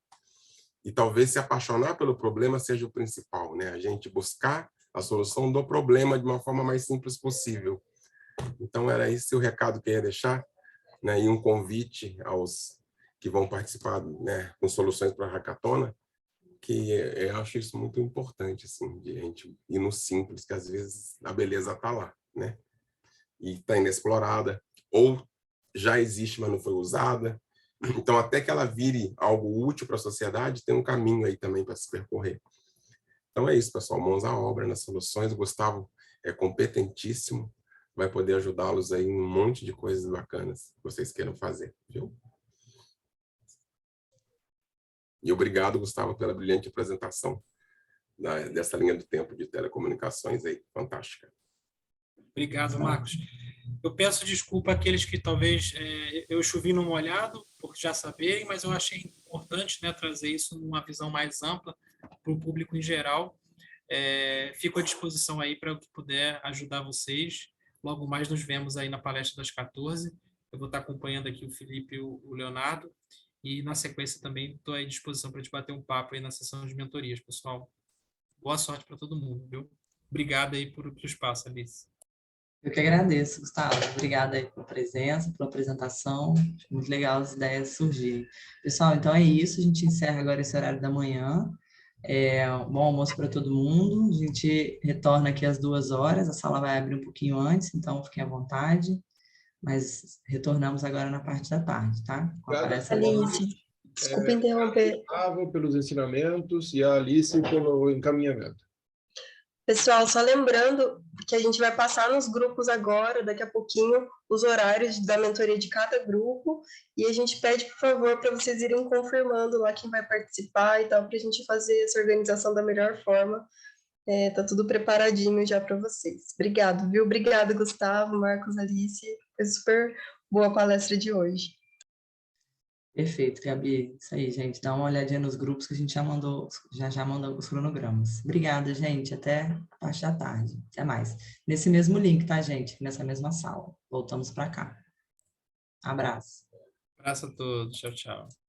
S3: E talvez se apaixonar pelo problema seja o principal, né? A gente buscar a solução do problema de uma forma mais simples possível. Então, era esse o recado que eu ia deixar, né? E um convite aos que vão participar, né, com soluções para a Hackatona, que eu acho isso muito importante, assim, de a gente ir no simples, que às vezes a beleza está lá, né? E está inexplorada, ou já existe, mas não foi usada. Então, até que ela vire algo útil para a sociedade, tem um caminho aí também para se percorrer. Então, é isso, pessoal. Mãos à obra nas soluções. O Gustavo é competentíssimo, vai poder ajudá-los aí em um monte de coisas bacanas que vocês queiram fazer, viu? E obrigado, Gustavo, pela brilhante apresentação dessa linha do tempo de telecomunicações aí, fantástica.
S2: Obrigado, Marcos. Eu peço desculpa àqueles que talvez eu chovi no molhado, por já saberem, mas eu achei importante, né, trazer isso numa visão mais ampla para o público em geral. Fico à disposição aí para o que puder ajudar vocês. Logo mais nos vemos aí na palestra das 14. Eu vou estar acompanhando aqui o Felipe e o Leonardo. E, na sequência, também estou à disposição para a gente bater um papo aí na sessão de mentorias, pessoal. Boa sorte para todo mundo, viu? Obrigado aí pelo espaço, Alice.
S1: Eu que agradeço, Gustavo. Obrigada aí pela presença, pela apresentação. Acho muito legal as ideias surgirem. Pessoal, então é isso. A gente encerra agora esse horário da manhã. Bom almoço para todo mundo. A gente retorna aqui às 2 horas. A sala vai abrir um pouquinho antes, então fiquem à vontade. Mas retornamos agora na parte da tarde, tá? Com a palestra de
S5: Alice, desculpa interromper.
S6: Gustavo pelos ensinamentos e a Alice pelo encaminhamento.
S5: Pessoal, só lembrando que a gente vai passar nos grupos agora, daqui a pouquinho, os horários da mentoria de cada grupo, e a gente pede, por favor, para vocês irem confirmando lá quem vai participar e tal, para a gente fazer essa organização da melhor forma. Tá tudo preparadinho já para vocês. Obrigado, viu? Obrigada, Gustavo, Marcos, Alice. Foi super boa a palestra de hoje.
S1: Perfeito, Gabi. Isso aí, gente. Dá uma olhadinha nos grupos que a gente já mandou os cronogramas. Obrigada, gente. Até a parte da tarde. Até mais. Nesse mesmo link, tá, gente? Nessa mesma sala. Voltamos para cá. Abraço.
S2: Abraço a todos. Tchau, tchau.